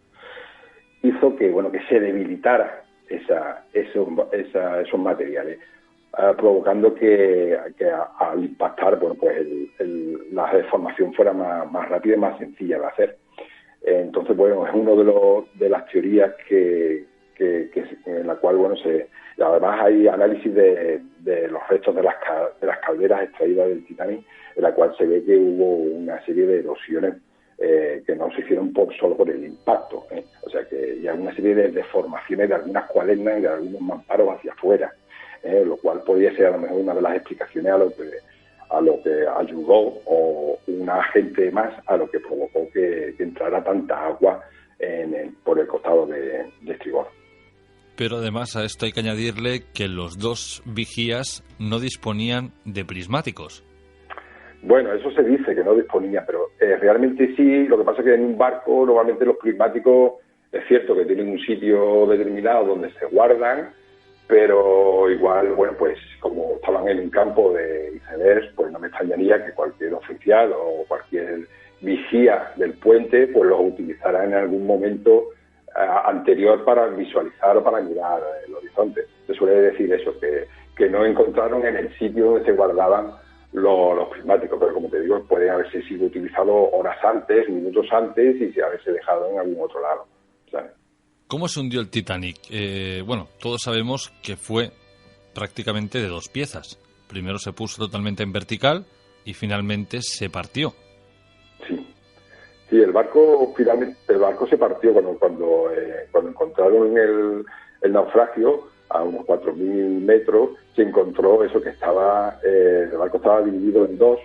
hizo que se debilitara esos materiales. provocando que al impactar, bueno, pues la deformación fuera más rápida y más sencilla de hacer. Entonces, bueno, es uno de las teorías que en la cual, bueno, además hay análisis de los restos de las calderas extraídas del Titanic, en la cual se ve que hubo una serie de erosiones que no se hicieron solo por el impacto, o sea que y hay una serie de deformaciones de algunas cuadernas y de algunos mamparos hacia afuera, lo cual podría ser a lo mejor una de las explicaciones a lo que ayudó o un agente más a lo que provocó que entrara tanta agua por el costado de estribor. Pero además a esto hay que añadirle que los dos vigías no disponían de prismáticos. Bueno, eso se dice que no disponía, pero realmente sí. Lo que pasa es que en un barco normalmente los prismáticos es cierto que tienen un sitio determinado donde se guardan, pero igual, bueno, pues como estaban en un campo de icebergs, pues no me extrañaría que cualquier oficial o cualquier vigía del puente pues los utilizara en algún momento anterior para visualizar o para mirar el horizonte. Se suele decir eso, que no encontraron en el sitio donde se guardaban los prismáticos, pero como te digo, pueden haberse sido utilizados horas antes, minutos antes y haberse dejado en algún otro lado, ¿sabes? ¿Cómo se hundió el Titanic? Bueno, todos sabemos que fue prácticamente de dos piezas. Primero se puso totalmente en vertical y finalmente se partió. Sí, el barco se partió cuando encontraron el naufragio a unos 4.000 metros. Se encontró eso que el barco estaba dividido en dos,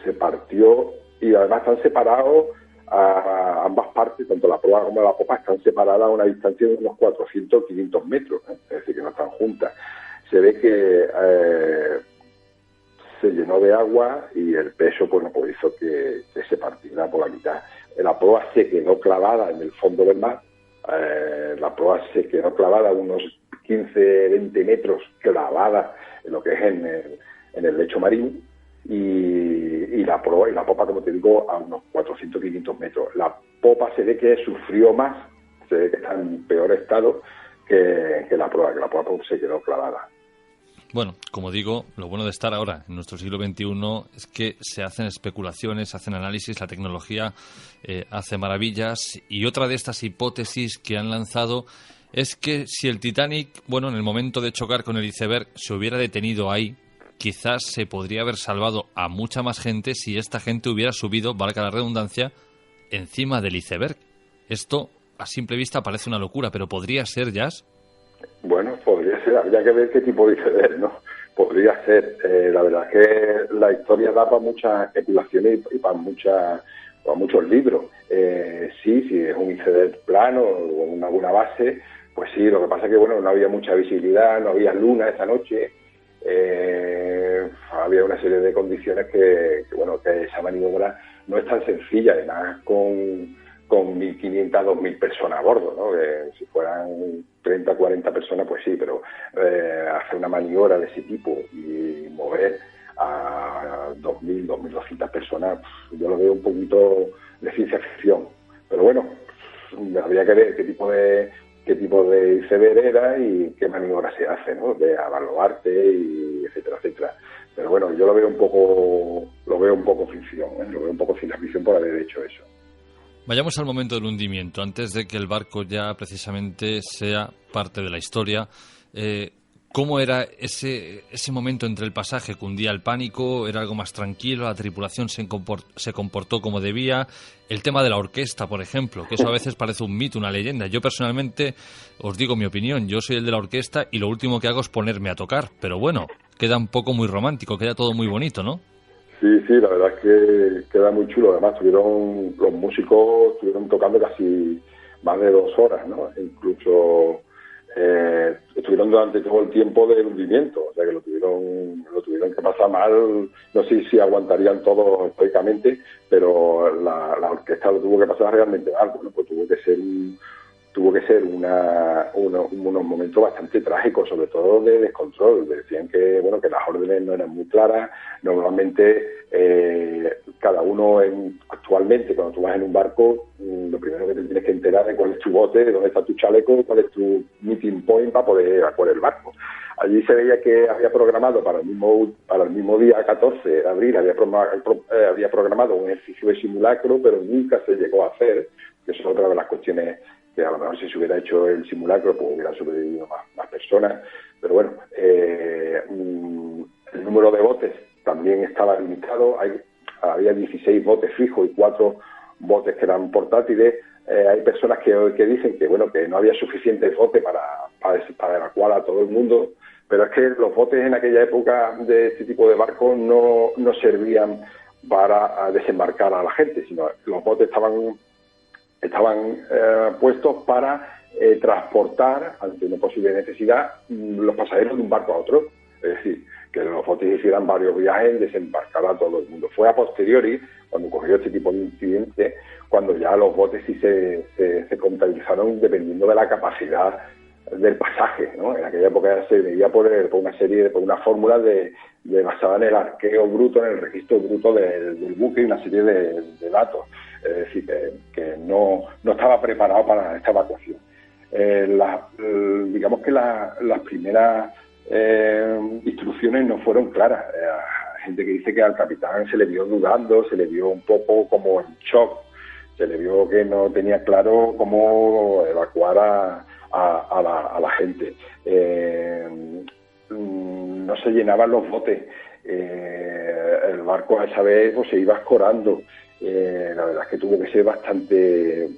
se partió y además están separados a ambas partes, tanto la proa como la popa están separadas a una distancia de unos 400 o 500 metros, es decir, que no están juntas. Se ve que se llenó de agua y el peso pues hizo que se partiera por la mitad. La proa se quedó clavada en el fondo del mar, la proa se quedó clavada a unos 15-20 metros clavada en lo que es en el lecho marino y la proa y la popa, como te digo, a unos 400-500 metros. La popa se ve que sufrió más, se ve que está en peor estado que la proa pues, se quedó clavada. Bueno, como digo, lo bueno de estar ahora en nuestro siglo XXI es que se hacen especulaciones, se hacen análisis, la tecnología hace maravillas y otra de estas hipótesis que han lanzado es que si el Titanic, bueno, en el momento de chocar con el iceberg se hubiera detenido ahí, quizás se podría haber salvado a mucha más gente si esta gente hubiera subido, valga la redundancia, encima del iceberg. Esto a simple vista parece una locura, pero ¿podría ser, Jas? Bueno, podría ser, habría que ver qué tipo de iceberg, ¿no? Podría ser. La verdad es que la historia da para muchas especulaciones y para muchos libros. Sí, si es un iceberg plano o en alguna base, pues sí, lo que pasa es que, bueno, no había mucha visibilidad, no había luna esa noche, había una serie de condiciones que esa maniobra no es tan sencilla, además con 1.500 a 2.000 personas a bordo, ¿no? Si fueran 30, 40 personas, pues sí, pero hacer una maniobra de ese tipo y mover a 2.000, 2.200 personas, yo lo veo un poquito de ciencia ficción. Pero bueno, habría que ver qué tipo de iceberg era y qué maniobra se hace, ¿no? De baluarte y etcétera, etcétera. Pero bueno, yo lo veo un poco ficción, lo veo un poco ciencia ficción por haber hecho eso. Vayamos al momento del hundimiento, antes de que el barco ya precisamente sea parte de la historia. ¿Cómo era ese momento entre el pasaje? ¿Cundía el pánico? ¿Era algo más tranquilo? ¿La tripulación se comportó como debía? El tema de la orquesta, por ejemplo, que eso a veces parece un mito, una leyenda. Yo personalmente, os digo mi opinión, yo soy el de la orquesta y lo último que hago es ponerme a tocar. Pero bueno, queda un poco muy romántico, queda todo muy bonito, ¿no? Sí, la verdad es que queda muy chulo. Además, los músicos estuvieron tocando casi más de 2 horas, ¿no? Incluso estuvieron durante todo el tiempo del hundimiento, o sea que lo tuvieron que pasar mal. No sé si aguantarían todos estoicamente, pero la orquesta lo tuvo que pasar realmente mal. Bueno, pues tuvo que ser unos momentos bastante trágicos, sobre todo de descontrol. Decían que las órdenes no eran muy claras. Normalmente cada uno actualmente cuando tú vas en un barco, lo primero que te tienes que enterar es cuál es tu bote, dónde está tu chaleco, cuál es tu meeting point para poder evacuar el barco. allí se veía que había programado para el mismo día 14 de abril, había programado un ejercicio de simulacro, pero nunca se llegó a hacer, que es otra de las cuestiones que a lo mejor si se hubiera hecho el simulacro, pues hubieran sobrevivido más personas. Pero bueno, el número de botes también estaba limitado. Había 16 botes fijos y 4 botes que eran portátiles. Hay personas que dicen que bueno, que no había suficientes botes para evacuar a todo el mundo, pero es que los botes en aquella época de este tipo de barcos no servían para desembarcar a la gente, sino los botes estaban puestos para transportar, ante una posible necesidad, los pasajeros de un barco a otro. Es decir, que los botes hicieran varios viajes y desembarcar a todo el mundo. Fue a posteriori, cuando ocurrió este tipo de incidente, cuando ya los botes sí se contabilizaron dependiendo de la capacidad del pasaje, ¿no? En aquella época se medía por una fórmula basada en el arqueo bruto, en el registro bruto del buque y una serie de datos. Es decir, que no estaba preparado para esta evacuación. Digamos que las primeras instrucciones no fueron claras. Hay gente que dice que al capitán se le vio dudando, se le vio un poco como en shock, se le vio que no tenía claro cómo evacuar a la gente. No se llenaban los botes. El barco a esa vez pues, se iba escorando. La verdad es que tuvo que ser bastante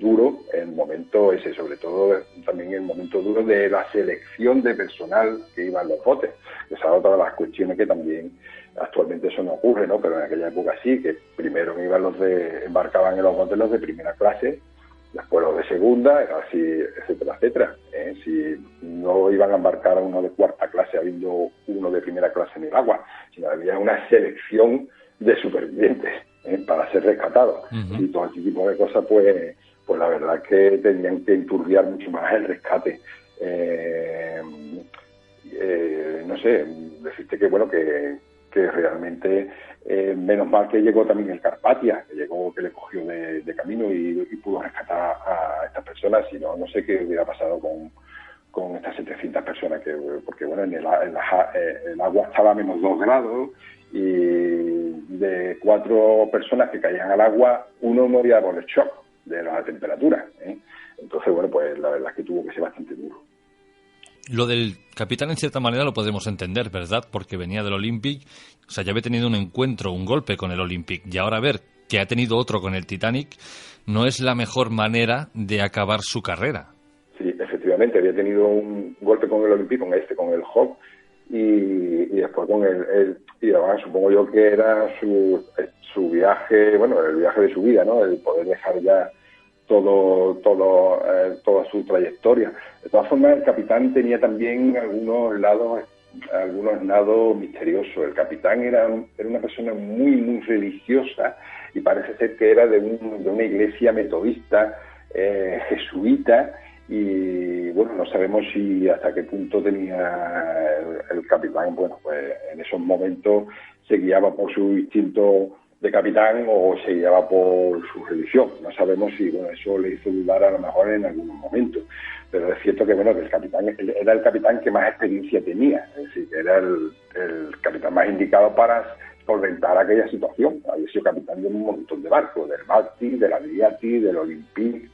duro el momento ese, sobre todo también el momento duro de la selección de personal que iba en los botes. Esa es otra de las cuestiones que también actualmente eso no ocurre, ¿no? Pero en aquella época sí, que primero embarcaban en los botes los de primera clase, después los de segunda, así, etcétera, etcétera. Si no iban a embarcar a uno de cuarta clase habiendo uno de primera clase en el agua, sino había una selección de supervivientes para ser rescatados. Y todo este tipo de cosas, pues la verdad es que tenían que enturbiar mucho más el rescate. No sé, decirte que bueno, que realmente menos mal que llegó también el Carpathia, que le cogió de camino y pudo rescatar a estas personas. Si no sé qué hubiera pasado con estas 700 personas, porque bueno, el agua estaba a menos 2 grados y de 4 personas que caían al agua, uno moría por el shock de la temperatura. Entonces, bueno, pues la verdad es que tuvo que ser bastante duro. Lo del capitán, en cierta manera, lo podemos entender, ¿verdad? Porque venía del Olympic, o sea, ya había tenido un golpe con el Olympic, y ahora ver que ha tenido otro con el Titanic no es la mejor manera de acabar su carrera. Sí, efectivamente, había tenido un golpe con el Olympic, con el Hawk, y después con y además supongo yo que era su viaje, bueno, el viaje de su vida, ¿no? El poder dejar ya toda su trayectoria. De todas formas, el capitán tenía también algunos lados misteriosos. El capitán era una persona muy, muy religiosa y parece ser que era de una iglesia metodista, jesuita, y bueno, no sabemos si hasta qué punto tenía el capitán, bueno, pues en esos momentos se guiaba por su instinto de capitán o se guiaba por su religión. No sabemos si bueno, eso le hizo dudar a lo mejor en algún momento, pero es cierto que bueno, que el capitán era el capitán que más experiencia tenía, es decir, que era el capitán más indicado para solventar aquella situación. Había sido capitán de un montón de barcos, del Baltic, del Adriatic, del Olympic,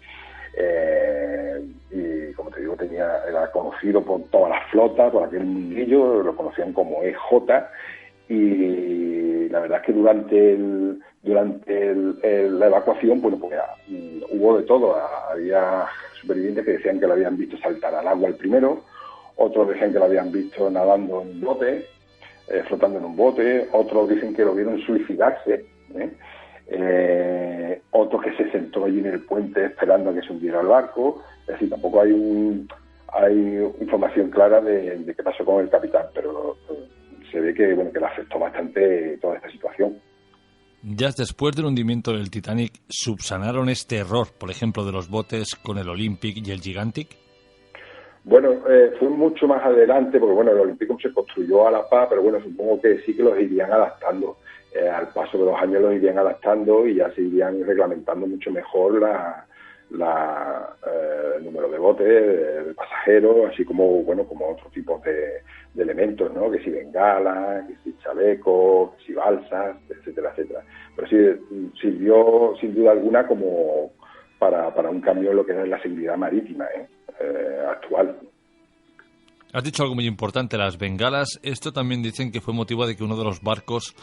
y como te digo, era conocido por toda la flota, por aquel mundillo, lo conocían como EJ, y la verdad es que durante la evacuación, bueno, pues hubo de todo. Había supervivientes que decían que lo habían visto saltar al agua el primero, otros decían que lo habían visto nadando en un bote, flotando en un bote, otros dicen que lo vieron suicidarse, otros que se sentó allí en el puente esperando a que se hundiera el barco. Es decir, tampoco hay información clara de qué pasó con el capitán, pero se ve que bueno, que le afectó bastante toda esta situación. Ya después del hundimiento del Titanic, ¿subsanaron este error, por ejemplo, de los botes con el Olympic y el Gigantic? Bueno, fue mucho más adelante, porque bueno, el Olympic se construyó a la par, pero bueno, supongo que sí que los irían adaptando. Al paso de los años los irían adaptando y ya se irían reglamentando mucho mejor el número de botes, de pasajeros, así como como otros tipos de elementos, ¿no? Que si bengalas, que si chalecos, que si balsas, etcétera, etcétera. Pero sí sirvió sin duda alguna como para un cambio en lo que es la seguridad marítima actual. Has dicho algo muy importante, las bengalas. Esto también dicen que fue motivo de que uno de los barcos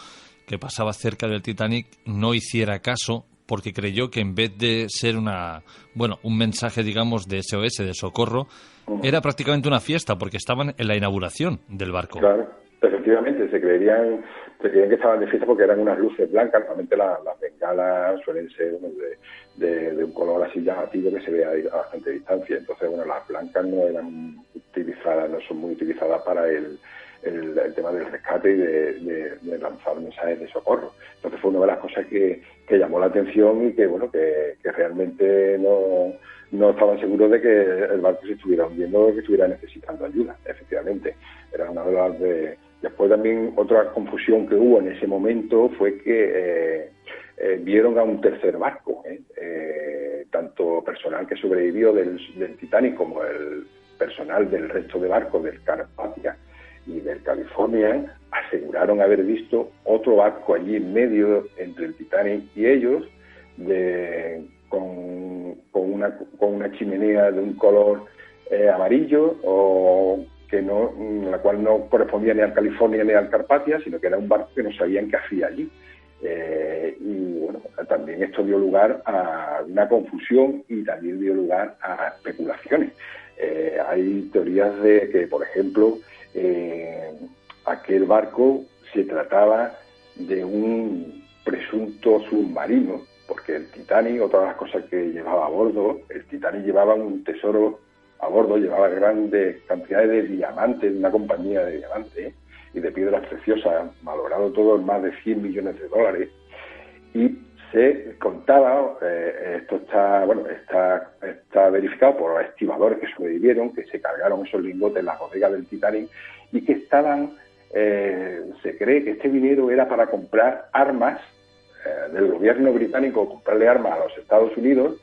que pasaba cerca del Titanic no hiciera caso, porque creyó que en vez de ser un mensaje, digamos, de SOS, de socorro, era prácticamente una fiesta, porque estaban en la inauguración del barco. Claro, efectivamente, se creían que estaban de fiesta porque eran unas luces blancas. Normalmente las bengalas suelen ser de un color así llamativo que se ve a bastante distancia. Entonces, las blancas no eran utilizadas, no son muy utilizadas para el tema del rescate y de lanzar mensajes de socorro. Entonces fue una de las cosas que llamó la atención y que realmente no estaban seguros de que el barco se estuviera hundiendo o que estuviera necesitando ayuda. Efectivamente, era una de las Después también otra confusión que hubo en ese momento fue que vieron a un tercer barco, tanto personal que sobrevivió del Titanic como el personal del resto de barcos del Carpathia y del California aseguraron haber visto otro barco allí en medio entre el Titanic y ellos, con una chimenea de un color amarillo, o la cual no correspondía ni al California ni al Carpathia, sino que era un barco que no sabían qué hacía allí. También esto dio lugar a una confusión y también dio lugar a especulaciones. Hay teorías de que, por ejemplo, aquel barco se trataba de un presunto submarino, porque el Titanic, otra de las cosas que llevaba a bordo, el Titanic llevaba un tesoro a bordo, llevaba grandes cantidades de diamantes, de una compañía de diamantes y de piedras preciosas, valorado todo en más de $100 millones, y se contaba, esto está verificado por los estibadores que sobrevivieron, que se cargaron esos lingotes en las bodegas del Titanic y que se cree que este dinero era para comprar armas del gobierno británico, comprarle armas a los Estados Unidos,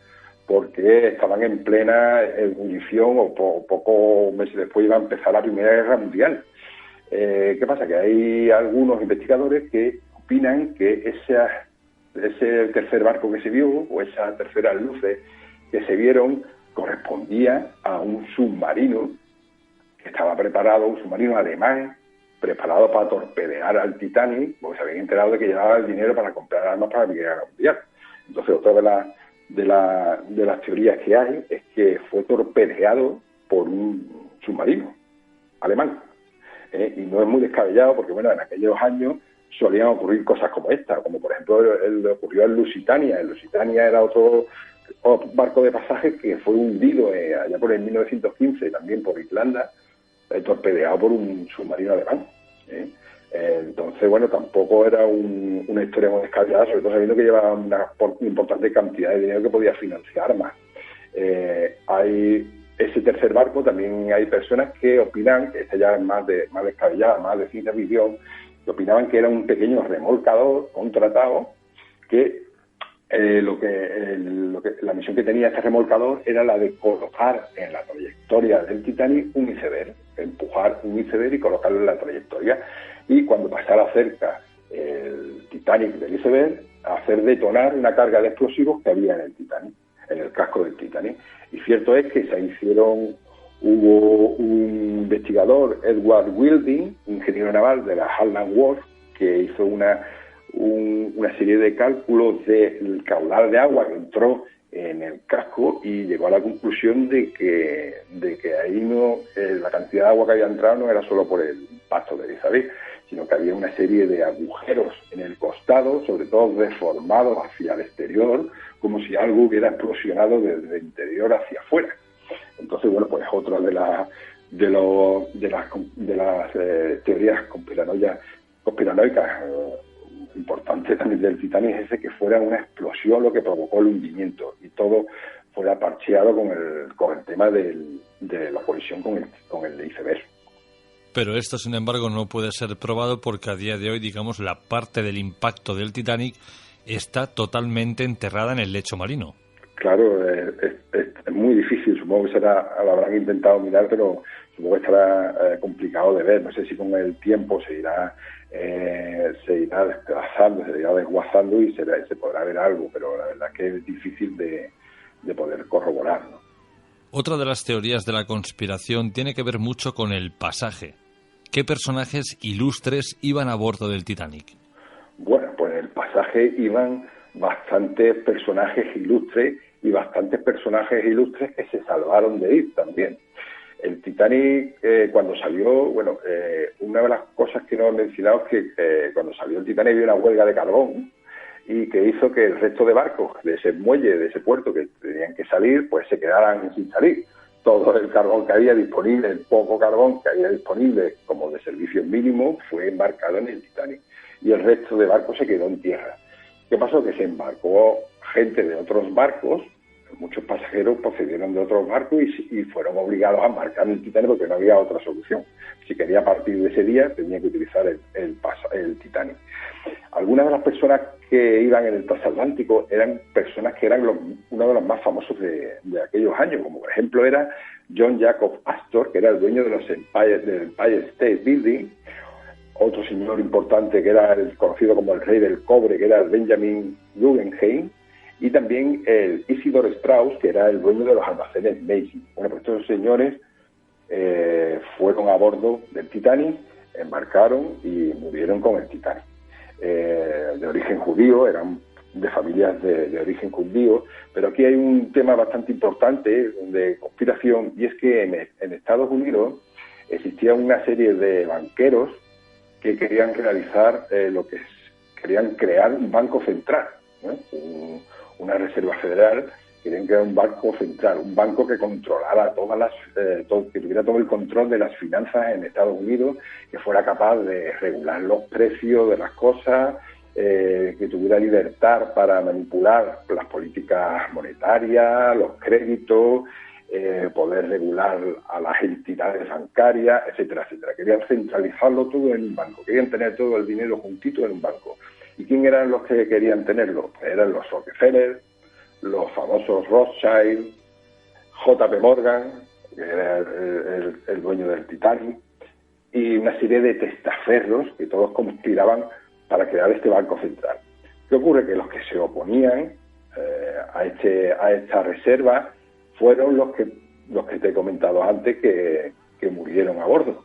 porque estaban en plena ebullición o pocos meses después iba a empezar la Primera Guerra Mundial. ¿Qué pasa? Que hay algunos investigadores que opinan que ese tercer barco que se vio, o esas terceras luces que se vieron, correspondía a un submarino que estaba preparado, un submarino alemán, preparado para torpedear al Titanic, porque se habían enterado de que llevaba el dinero para comprar armas para la Primera Guerra Mundial. Entonces, otra de las teorías que hay es que fue torpedeado por un submarino alemán. Y no es muy descabellado porque, en aquellos años solían ocurrir cosas como esta, como por ejemplo ocurrió en Lusitania. El Lusitania era otro barco de pasaje que fue hundido allá por el 1915, también por Irlanda, torpedeado por un submarino alemán. Entonces, tampoco era una historia muy descabellada, sobre todo sabiendo que llevaba una importante cantidad de dinero que podía financiar más. Hay ese tercer barco, también hay personas que opinan, que esta ya es más descabellada, más de ciencia ficción, que opinaban que era un pequeño remolcador contratado que la misión que tenía este remolcador era la de colocar en la trayectoria del Titanic un iceberg, empujar un iceberg y colocarlo en la trayectoria, y cuando pasara cerca el Titanic del iceberg, hacer detonar una carga de explosivos que había en el Titanic, en el casco del Titanic. Y cierto es que hubo un investigador, Edward Wilding, ingeniero naval de la Harland Worth, que hizo una serie de cálculos del caudal de agua que entró en el casco y llegó a la conclusión de que ahí la cantidad de agua que había entrado no era solo por el impacto de Elizabeth, sino que había una serie de agujeros en el costado, sobre todo deformados hacia el exterior, como si algo hubiera explosionado desde el interior hacia afuera. Entonces, pues otra de las teorías conspiranoicas importantes también del Titanic es ese, que fuera una explosión lo que provocó el hundimiento y todo fuera parcheado con el tema de la colisión con el iceberg. Pero esto, sin embargo, no puede ser probado porque a día de hoy, digamos, la parte del impacto del Titanic está totalmente enterrada en el lecho marino. Claro, muy difícil, supongo que lo habrán intentado mirar, pero supongo que estará complicado de ver. No sé si con el tiempo se irá desplazando, se irá desguazando y se podrá ver algo, pero la verdad es que es difícil de poder corroborar, ¿no? Otra de las teorías de la conspiración tiene que ver mucho con el pasaje. ¿Qué personajes ilustres iban a bordo del Titanic? Bueno, pues en el pasaje iban bastantes personajes ilustres y bastantes personajes ilustres que se salvaron de ir también. El Titanic, cuando salió, una de las cosas que no he mencionado es que cuando salió el Titanic había una huelga de carbón y que hizo que el resto de barcos de ese muelle, de ese puerto que tenían que salir, pues se quedaran sin salir. Todo el carbón que había disponible, el poco carbón que había disponible como de servicio mínimo, fue embarcado en el Titanic y el resto de barcos se quedó en tierra. ¿Qué pasó? Que se embarcó gente de otros barcos, muchos pasajeros procedieron de otros barcos y fueron obligados a embarcar en el Titanic porque no había otra solución. Si quería partir de ese día, tenía que utilizar el Titanic. Algunas de las personas que iban en el transatlántico eran personas que eran uno de los más famosos de aquellos años, como por ejemplo era John Jacob Astor, que era el dueño de del Empire State Building, otro señor importante que era el conocido como el rey del cobre, que era el Benjamin Guggenheim, y también el Isidor Straus, que era el dueño de los almacenes Macy. Bueno, pues estos señores fueron a bordo del Titanic, embarcaron y murieron con el Titanic. De origen judío, eran de familias de origen judío, pero aquí hay un tema bastante importante de conspiración, y es que en Estados Unidos existía una serie de banqueros que querían realizar querían crear un banco central, ¿no? Una reserva federal, querían crear un banco central, un banco que controlara que tuviera todo el control de las finanzas en Estados Unidos, que fuera capaz de regular los precios de las cosas, que tuviera libertad para manipular las políticas monetarias, los créditos, poder regular a las entidades bancarias, etcétera, etcétera. Querían centralizarlo todo en un banco, querían tener todo el dinero juntito en un banco. ¿Y quién eran los que querían tenerlo? Pues eran los Rockefeller, los famosos Rothschild, JP Morgan, que era el dueño del Titanic, y una serie de testaferros que todos conspiraban para crear este banco central. ¿Qué ocurre? Que los que se oponían a esta reserva fueron los que te he comentado antes que murieron a bordo.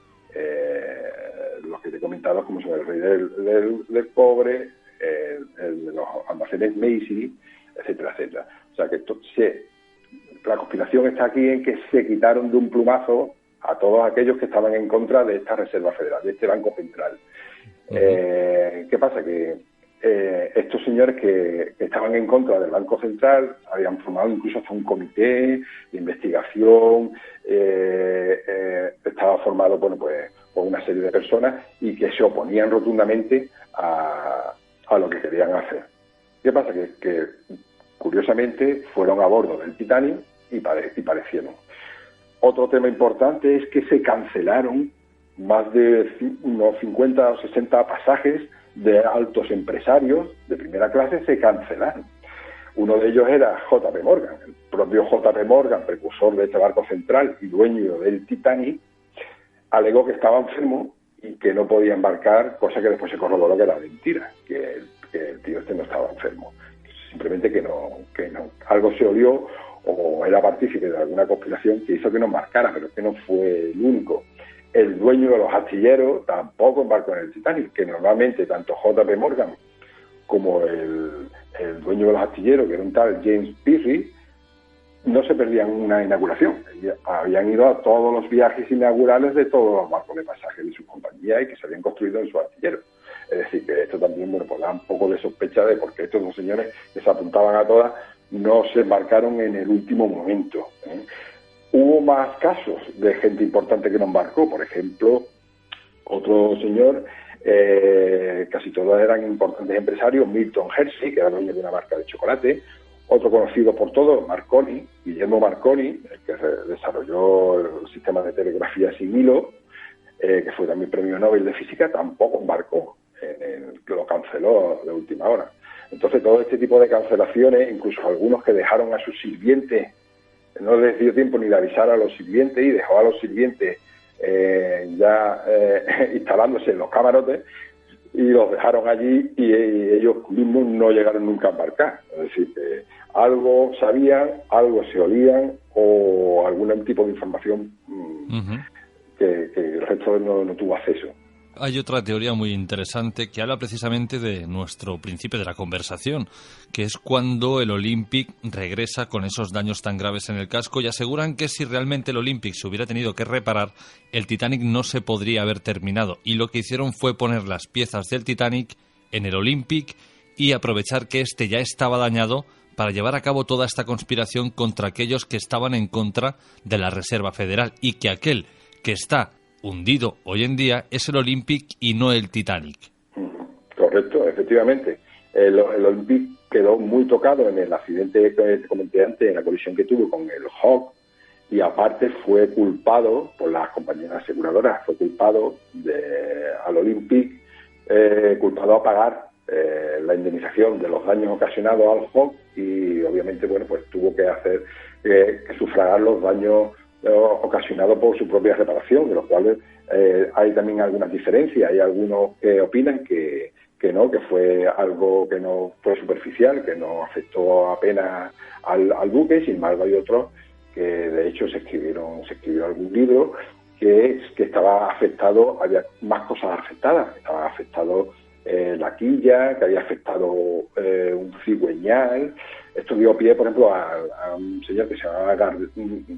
Los que te he comentado, como son el rey del cobre, el de los almacenes Macy, etcétera, etcétera. O sea que la conspiración está aquí en que se quitaron de un plumazo a todos aquellos que estaban en contra de esta reserva federal, de este banco central. ¿Qué pasa? Que estos señores que estaban en contra del Banco Central habían formado incluso hasta un comité de investigación, estaba formado por una serie de personas y que se oponían rotundamente a lo que querían hacer. ¿Qué pasa? Que curiosamente fueron a bordo del Titanic y parecieron. Otro tema importante es que se cancelaron más de unos 50 o 60 pasajes de altos empresarios de primera clase, se cancelaron. Uno de ellos era JP Morgan. El propio JP Morgan, precursor de este barco central y dueño del Titanic, alegó que estaba enfermo y que no podía embarcar, cosa que después se corroboró que era mentira, que el tío no estaba enfermo. Simplemente que no algo se olió o era partícipe de alguna conspiración que hizo que no embarcara, pero que no fue el único. El dueño de los astilleros tampoco embarcó en el Titanic, que normalmente tanto JP Morgan como el dueño de los astilleros, que era un tal James Peary, no se perdían una inauguración. Habían ido a todos los viajes inaugurales de todos los barcos de pasaje de su compañía y que se habían construido en su astillero. Es decir, que esto también pues da un poco de sospecha de por qué estos dos señores que se apuntaban a todas no se embarcaron en el último momento. Hubo más casos de gente importante que no embarcó. Por ejemplo, otro señor, casi todos eran importantes empresarios, Milton Hershey, que era dueño de una marca de chocolate. Otro conocido por todos, Marconi, Guillermo Marconi, el que desarrolló el sistema de telegrafía sin hilo, que fue también premio Nobel de Física, tampoco embarcó, que lo canceló de última hora. Entonces todo este tipo de cancelaciones, incluso algunos que dejaron a sus sirvientes no les dio tiempo ni de avisar a los sirvientes y dejó a los sirvientes instalándose en los camarotes y los dejaron allí y ellos mismos no llegaron nunca a embarcar. Es decir, que algo sabían, algo se olían o algún tipo de información que el resto no tuvo acceso. Hay otra teoría muy interesante que habla precisamente de nuestro principio de la conversación, que es cuando el Olympic regresa con esos daños tan graves en el casco y aseguran que si realmente el Olympic se hubiera tenido que reparar, el Titanic no se podría haber terminado. Y lo que hicieron fue poner las piezas del Titanic en el Olympic y aprovechar que este ya estaba dañado para llevar a cabo toda esta conspiración contra aquellos que estaban en contra de la Reserva Federal y que aquel que está hundido hoy en día es el Olympic y no el Titanic. Correcto, efectivamente. El Olympic quedó muy tocado en el accidente que te comenté antes, en la colisión que tuvo con el Hawk, y aparte fue culpado por las compañías aseguradoras, fue culpado al Olympic, culpado a pagar la indemnización de los daños ocasionados al Hawk y obviamente pues tuvo que hacer que sufragar los daños ocasionado por su propia reparación, de los cuales hay también algunas diferencias. Hay algunos que opinan que no, que fue algo que no fue superficial, que no afectó apenas al buque. Sin embargo, hay otros que de hecho se escribió algún libro que estaba afectado, había más cosas afectadas, estaba afectado la quilla, que había afectado un cigüeñal. Esto dio pie, por ejemplo, a un señor que se llamaba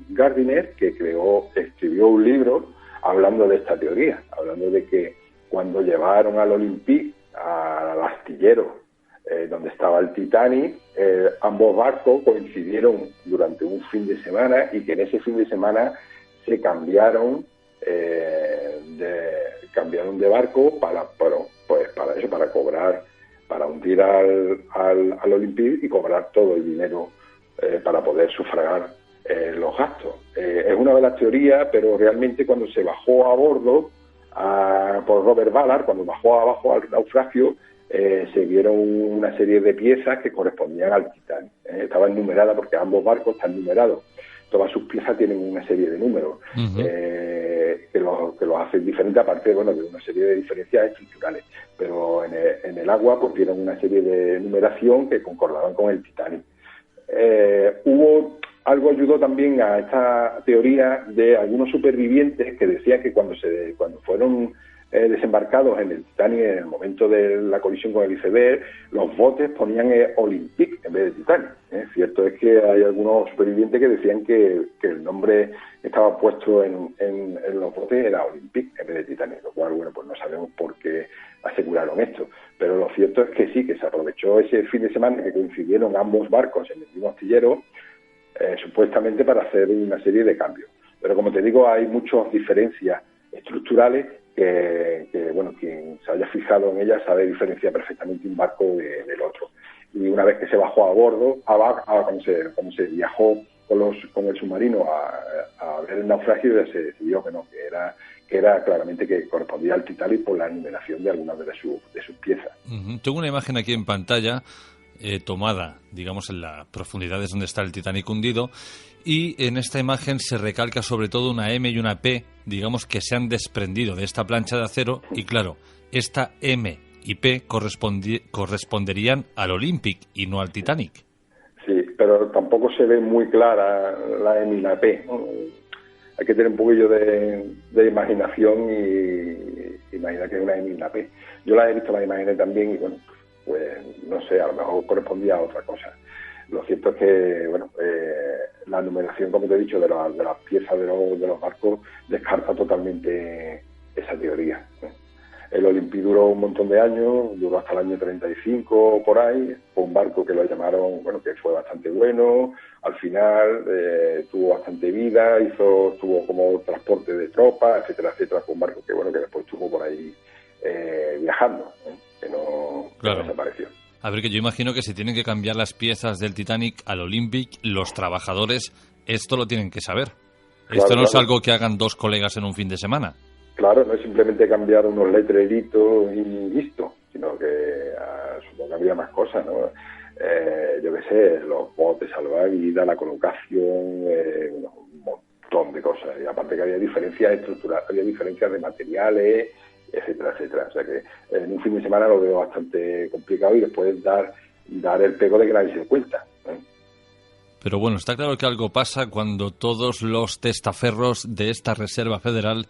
Gardiner, que escribió un libro hablando de esta teoría, hablando de que cuando llevaron al Olympic, al astillero donde estaba el Titanic, ambos barcos coincidieron durante un fin de semana y que en ese fin de semana se cambiaron de barco para cobrar, para hundir al Olympic y cobrar todo el dinero para poder sufragar los gastos. Es una de las teorías, pero realmente cuando se bajó a bordo por Robert Ballard, cuando bajó abajo al naufragio, se vieron una serie de piezas que correspondían al Titanic. Estaban numeradas porque ambos barcos están numerados. Todas sus piezas tienen una serie de números que los hacen diferentes, aparte de una serie de diferencias estructurales. Pero en el agua pues tienen una serie de numeración que concordaban con el Titanic. Algo ayudó también a esta teoría de algunos supervivientes que decían que cuando fueron desembarcados en el Titanic en el momento de la colisión con el iceberg, los botes ponían Olympic en vez de Titanic. Cierto es que hay algunos supervivientes que decían que el nombre que estaba puesto en los botes era Olympic en vez de Titanic, lo cual, pues no sabemos por qué aseguraron esto. Pero lo cierto es que sí, que se aprovechó ese fin de semana que coincidieron ambos barcos en el mismo astillero, supuestamente para hacer una serie de cambios. Pero como te digo, hay muchas diferencias estructurales que quien se haya fijado en ellas sabe diferenciar perfectamente un barco del otro. Y una vez que se bajó a bordo, cuando se viajó con el submarino a ver el naufragio, ya se decidió que era claramente que correspondía al Titanic por la numeración de algunas de sus piezas. Tengo una imagen aquí en pantalla tomada, digamos, en las profundidades donde está el Titanic hundido, y en esta imagen se recalca sobre todo una M y una P, digamos, que se han desprendido de esta plancha de acero, y claro, esta M y P corresponderían al Olympic y no al Titanic. Sí, pero tampoco se ve muy clara la M y la P, ¿no? Hay que tener un poquillo de imaginación y imaginar que es una M y una P. Yo las he visto las imágenes también y pues no sé, a lo mejor correspondía a otra cosa. Lo cierto es que, la numeración, como te he dicho, de las piezas de los barcos descarta totalmente esa teoría. El Olympic duró un montón de años, duró hasta el año 35 por ahí. Fue un barco que lo llamaron, que fue bastante bueno. Al final tuvo bastante vida, tuvo como transporte de tropas, etcétera, etcétera. Fue un barco que después estuvo por ahí viajando, que no desapareció. A ver, que yo imagino que si tienen que cambiar las piezas del Titanic al Olympic, los trabajadores esto lo tienen que saber. Claro, esto no es algo que hagan dos colegas en un fin de semana. Claro, no es simplemente cambiar unos letreritos y listo, sino que supongo que había más cosas, ¿no? yo qué sé, los botes salvavidas, la colocación, un montón de cosas. Y aparte que había diferencias estructurales, había diferencias de materiales, etcétera, etcétera. O sea que en un fin de semana lo veo bastante complicado y después dar el pego de que nadie se dé cuenta. Pero bueno, está claro que algo pasa cuando todos los testaferros de esta Reserva Federal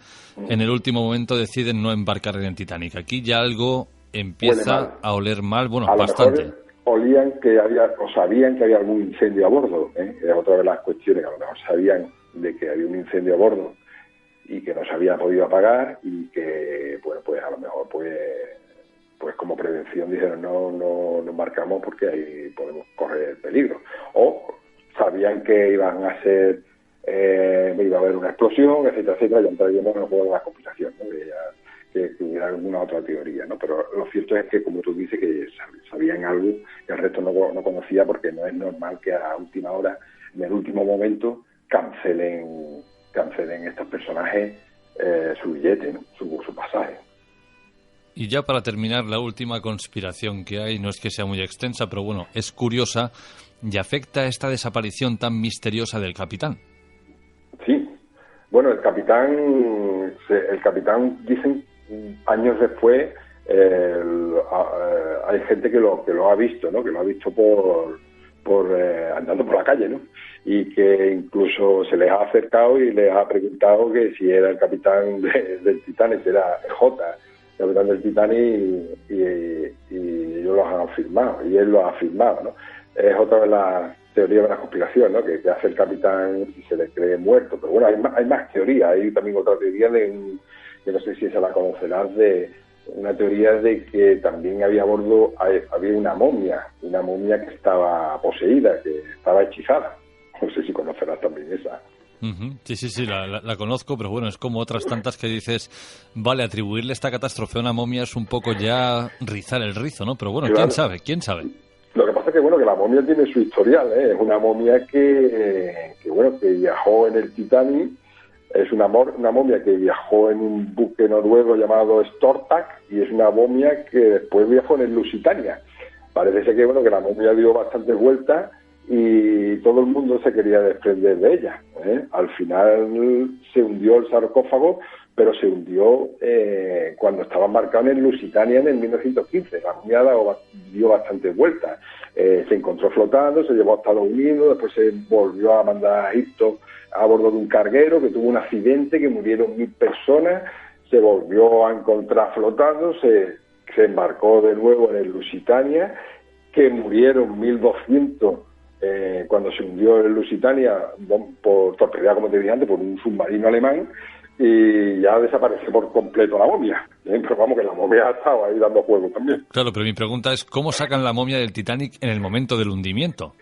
en el último momento deciden no embarcar en el Titanic. Aquí ya algo empieza a oler mal, bueno, bastante. Lo mejor olían que había, o sabían que había algún incendio a bordo, es otra de las cuestiones, que a lo mejor sabían de que había un incendio a bordo y que no se había podido apagar y que, bueno, pues a lo mejor pues como prevención dijeron no embarcamos porque ahí podemos correr peligro. O sabían que iban a ser, iba a haber una explosión, etcétera, etcétera, ya entraríamos en el juego de la complicación, ¿no? Que hubiera alguna otra teoría, ¿no? Pero lo cierto es que, como tú dices, que sabían algo que el resto no conocía, porque no es normal que a última hora, en el último momento, cancelen estos personajes su billete, ¿no? su pasaje. Y ya para terminar, la última conspiración que hay, no es que sea muy extensa, pero bueno, es curiosa y afecta a esta desaparición tan misteriosa del capitán. Sí, bueno, el capitán dicen años después, hay gente que lo ha visto, ¿no? Que lo ha visto andando por la calle, ¿no? Y que incluso se les ha acercado y les ha preguntado que si era el capitán del Titanic, si era J, el capitán del Titanic, y ellos lo han afirmado, y él lo ha afirmado, ¿no? Es otra de las teorías de la conspiración, ¿no? Que hace el capitán si se le cree muerto. Pero bueno, hay más teorías. Hay también otra teoría que no sé si esa la conocerás, de una teoría de que también había a bordo una momia que estaba poseída, que estaba hechizada. No sé si conocerás también esa. Sí, la conozco, pero bueno, es como otras tantas que dices, vale, atribuirle esta catástrofe a una momia es un poco ya rizar el rizo, ¿no? Pero bueno, claro. ¿Quién sabe? Lo que pasa es que, bueno, que la momia tiene su historial, ¿eh? Es una momia que viajó en el Titanic, es una momia que viajó en un buque noruego llamado Stortak, y es una momia que después viajó en el Lusitania. Parece ser que, bueno, que la momia dio bastantes vueltas y todo el mundo se quería desprender de ella, ¿eh? Al final se hundió el sarcófago, pero se hundió cuando estaba embarcado en el Lusitania en el 1915. La momia dio bastantes vueltas. Se encontró flotando, se llevó a Estados Unidos, después se volvió a mandar a Egipto a bordo de un carguero que tuvo un accidente, que murieron 1.000 personas, se volvió a encontrar flotando, se embarcó de nuevo en el Lusitania, que murieron 1.200 cuando se hundió el Lusitania, torpedeado, como te dije antes, por un submarino alemán, y ya desapareció por completo la momia. Pero vamos, que la momia ha estado ahí dando juego también. Claro, pero mi pregunta es, ¿cómo sacan la momia del Titanic en el momento del hundimiento?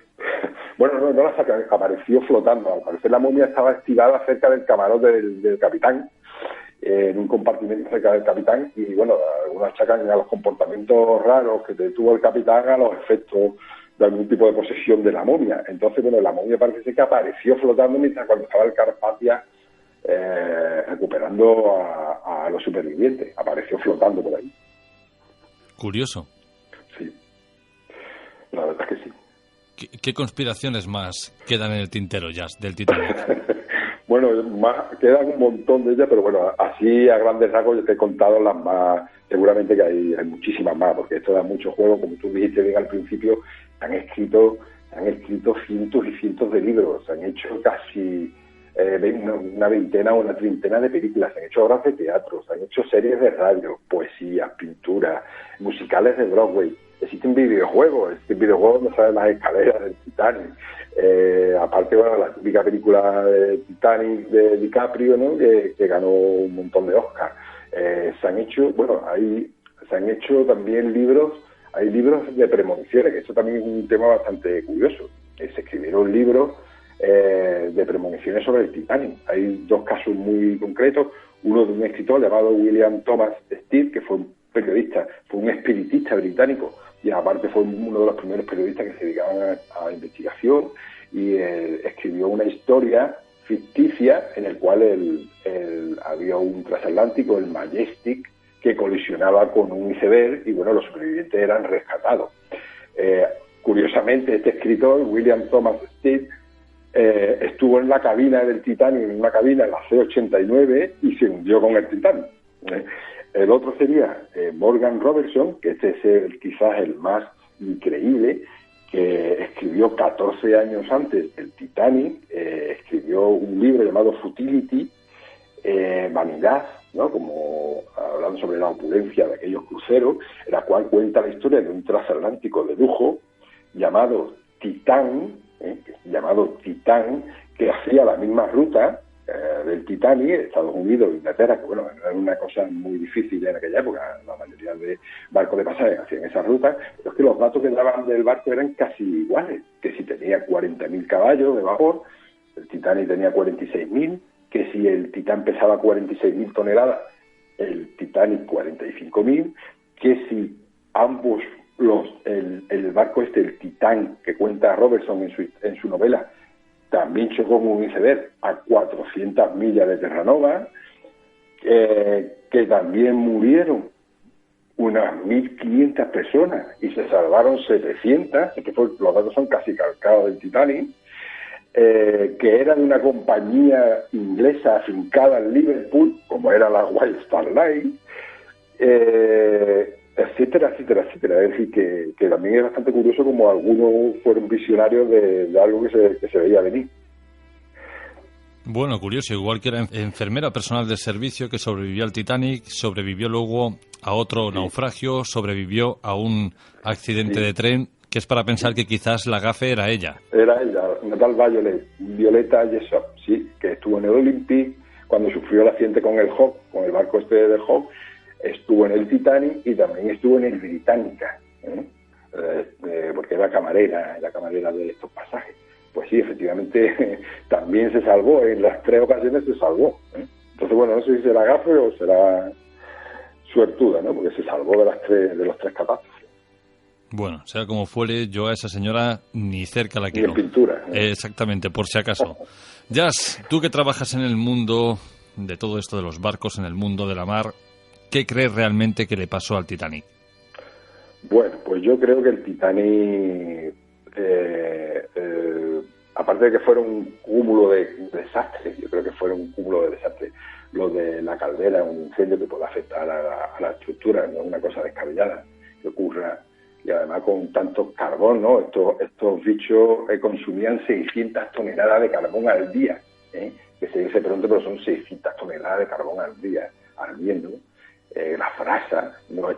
Bueno, no la sacan, apareció flotando. Al parecer la momia estaba estirada cerca del camarote del capitán, en un compartimento cerca del capitán, y bueno, algunos achacan a los comportamientos raros que tuvo el capitán a los efectos de algún tipo de posesión de la momia. Entonces, bueno, la momia parece ser que apareció flotando mientras cuando estaba el Carpathia recuperando a los supervivientes. Apareció flotando por ahí. Curioso. Sí, la verdad es que sí. ¿Qué conspiraciones más quedan en el tintero, Jazz, del Titanic? Bueno, quedan un montón de ellas, pero bueno, así a grandes rasgos yo te he contado las más. Seguramente que hay muchísimas más, porque esto da mucho juego. Como tú dijiste bien al principio, han escrito cientos y cientos de libros, se han hecho casi una veintena o una treintena de películas, se han hecho obras de teatro, se han hecho series de radio, poesías, pinturas, musicales de Broadway. Existen videojuegos donde salen las escaleras del Titanic. Aparte, bueno, la típica película de Titanic de DiCaprio, ¿no? que ganó un montón de Oscars. Se han hecho también libros, hay libros de premoniciones, que eso también es un tema bastante curioso. Se escribieron libros de premoniciones sobre el Titanic. Hay dos casos muy concretos, uno de un escritor llamado William Thomas Stead, que fue un periodista, fue un espiritista británico, y aparte fue uno de los primeros periodistas que se dedicaban a investigación, y escribió una historia ficticia en el cual había un transatlántico, el Majestic, que colisionaba con un iceberg, y bueno, los supervivientes eran rescatados. curiosamente, este escritor, William Thomas Stead, estuvo en la cabina del Titanic, en una cabina, en la C-89, y se hundió con el Titanic. El otro sería Morgan Robertson, que este es quizás el más increíble, que escribió 14 años antes el Titanic, escribió un libro llamado Futility, Vanidad, ¿no? Como hablando sobre la opulencia de aquellos cruceros, en la cual cuenta la historia de un transatlántico de lujo llamado Titán, que hacía la misma ruta del Titanic, Estados Unidos e Inglaterra, que bueno, era una cosa muy difícil en aquella época, la mayoría de barcos de pasaje hacían esa ruta, pero es que los datos que daban del barco eran casi iguales, que si tenía 40.000 caballos de vapor, el Titanic tenía 46.000, que si el Titán pesaba 46.000 toneladas, el Titanic 45.000, que si ambos el barco el Titán, que cuenta Robertson en su novela, también chocó con un iceberg a 400 millas de Terranova, que también murieron unas 1.500 personas y se salvaron 700, que los datos son casi calcados del Titanic, que era de una compañía inglesa afincada en Liverpool, como era la White Star Line, etcétera, etcétera, etcétera. Es decir, que también es bastante curioso como algunos fueron visionarios de algo que se veía venir. Bueno, curioso, igual que era enfermera personal del servicio que sobrevivió al Titanic, sobrevivió luego a otro naufragio, sobrevivió a un accidente de tren, que es para pensar que quizás la gafe era ella. Era ella, Natal Violeta Jessop, sí, que estuvo en el Olympic cuando sufrió el accidente con el Hawke, con el barco de Hawke, estuvo en el Titanic y también estuvo en el Britannica, porque era camarera de estos pasajes. Pues sí, efectivamente, también se salvó, en las 3 ocasiones se salvó. Entonces, bueno, no sé si será gafe o será suertuda, ¿no? Porque se salvó de los 3 catástrofes. Bueno, sea como fuere, yo a esa señora ni cerca la quiero. Ni en pintura. Exactamente, por si acaso. Jazz, tú que trabajas en el mundo de todo esto de los barcos, en el mundo de la mar, ¿qué crees realmente que le pasó al Titanic? Bueno, pues yo creo que el Titanic, aparte de que fuera un cúmulo de desastres, yo creo que fuera un cúmulo de desastres. Lo de la caldera, un incendio que puede afectar a la estructura, no es una cosa descabellada que ocurra. Y además con tanto carbón, ¿no? Estos bichos consumían 600 toneladas de carbón al día, que se dice pronto, pero son 600 toneladas de carbón al día, ardiendo. La frasa, no es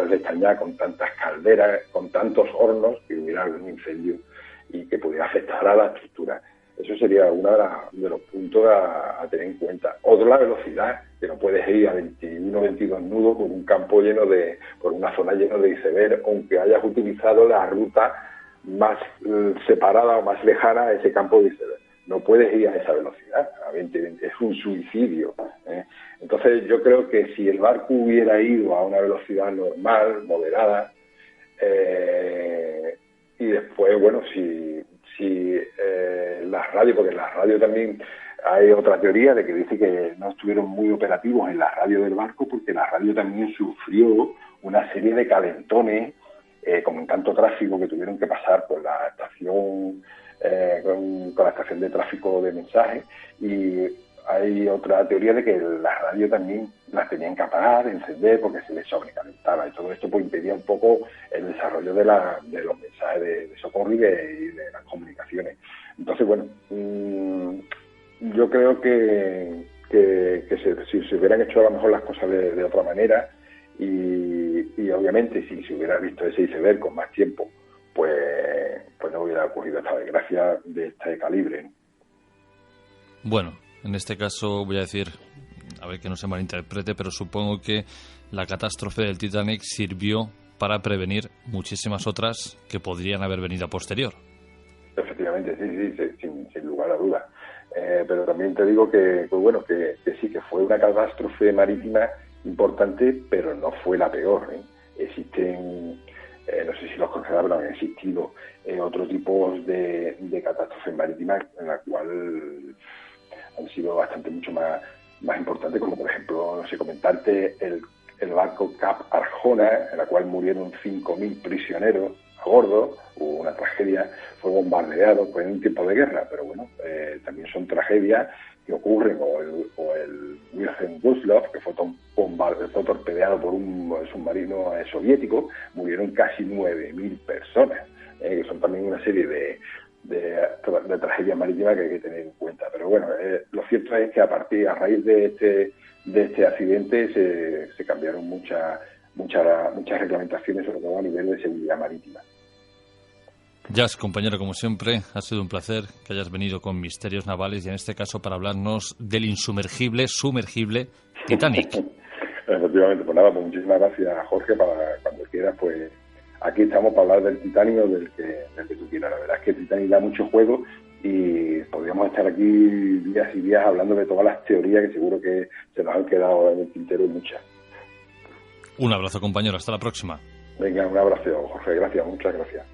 de extrañar con tantas calderas, con tantos hornos, que hubiera algún incendio y que pudiera afectar a la estructura. Eso sería uno de los puntos a tener en cuenta. Otro, la velocidad, que no puedes ir a 21 22 nudos por un campo por una zona llena de iceberg, aunque hayas utilizado la ruta más separada o más lejana a ese campo de iceberg. No puedes ir a esa velocidad, a 20, es un suicidio. Entonces yo creo que si el barco hubiera ido a una velocidad normal, moderada, y después, bueno, si las radios, porque en la radio también hay otra teoría de que dice que no estuvieron muy operativos en la radio del barco porque la radio también sufrió una serie de calentones, como en tanto tráfico que tuvieron que pasar por la estación, con la estación de tráfico de mensajes, y hay otra teoría de que la radio también las tenían que apagar, encender, porque se les sobrecalentaba, y todo esto pues impedía un poco el desarrollo de los mensajes de socorro y de las comunicaciones. Entonces, bueno, yo creo que si se hubieran hecho a lo mejor las cosas de otra manera, y obviamente si se hubiera visto ese iceberg con más tiempo, pues no hubiera ocurrido esta desgracia de este calibre, ¿no? Bueno, en este caso voy a decir, a ver que no se malinterprete, pero supongo que la catástrofe del Titanic sirvió para prevenir muchísimas otras que podrían haber venido a posterior. Efectivamente, sí, sin lugar a dudas. Pero también te digo que sí, que fue una catástrofe marítima importante, pero no fue la peor, ¿eh? Existen, no sé si los conocerán, pero han existido otros tipos de catástrofes marítimas en la cual han sido bastante mucho más importantes, como por ejemplo, no sé, comentarte el barco Cap Arjona, en la cual murieron 5.000 prisioneros gordo, hubo una tragedia, fue bombardeado, pues en un tiempo de guerra, pero bueno, también son tragedias que ocurren, o el Wilhelm Gustloff, que fue torpedeado por un submarino soviético, murieron casi 9.000 personas, que son también una serie de tragedias marítimas que hay que tener en cuenta. Pero bueno, lo cierto es que a raíz de este accidente se cambiaron muchas reglamentaciones, sobre todo a nivel de seguridad marítima. Jas, compañero, como siempre, ha sido un placer que hayas venido con Misterios Navales y en este caso para hablarnos del sumergible Titanic. Efectivamente, pues nada, pues muchísimas gracias, Jorge, para cuando quieras, pues aquí estamos para hablar del Titanic o del que tú quieras. La verdad es que el Titanic da mucho juego y podríamos estar aquí días y días hablando de todas las teorías que seguro que se nos han quedado en el tintero y muchas. Un abrazo, compañero, hasta la próxima. Venga, un abrazo, Jorge, gracias, muchas gracias.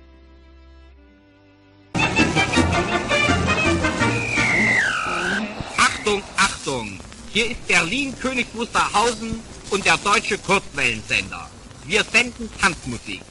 Achtung, Achtung! Hier ist Berlin, König Wusterhausen und der deutsche Kurzwellensender. Wir senden Tanzmusik.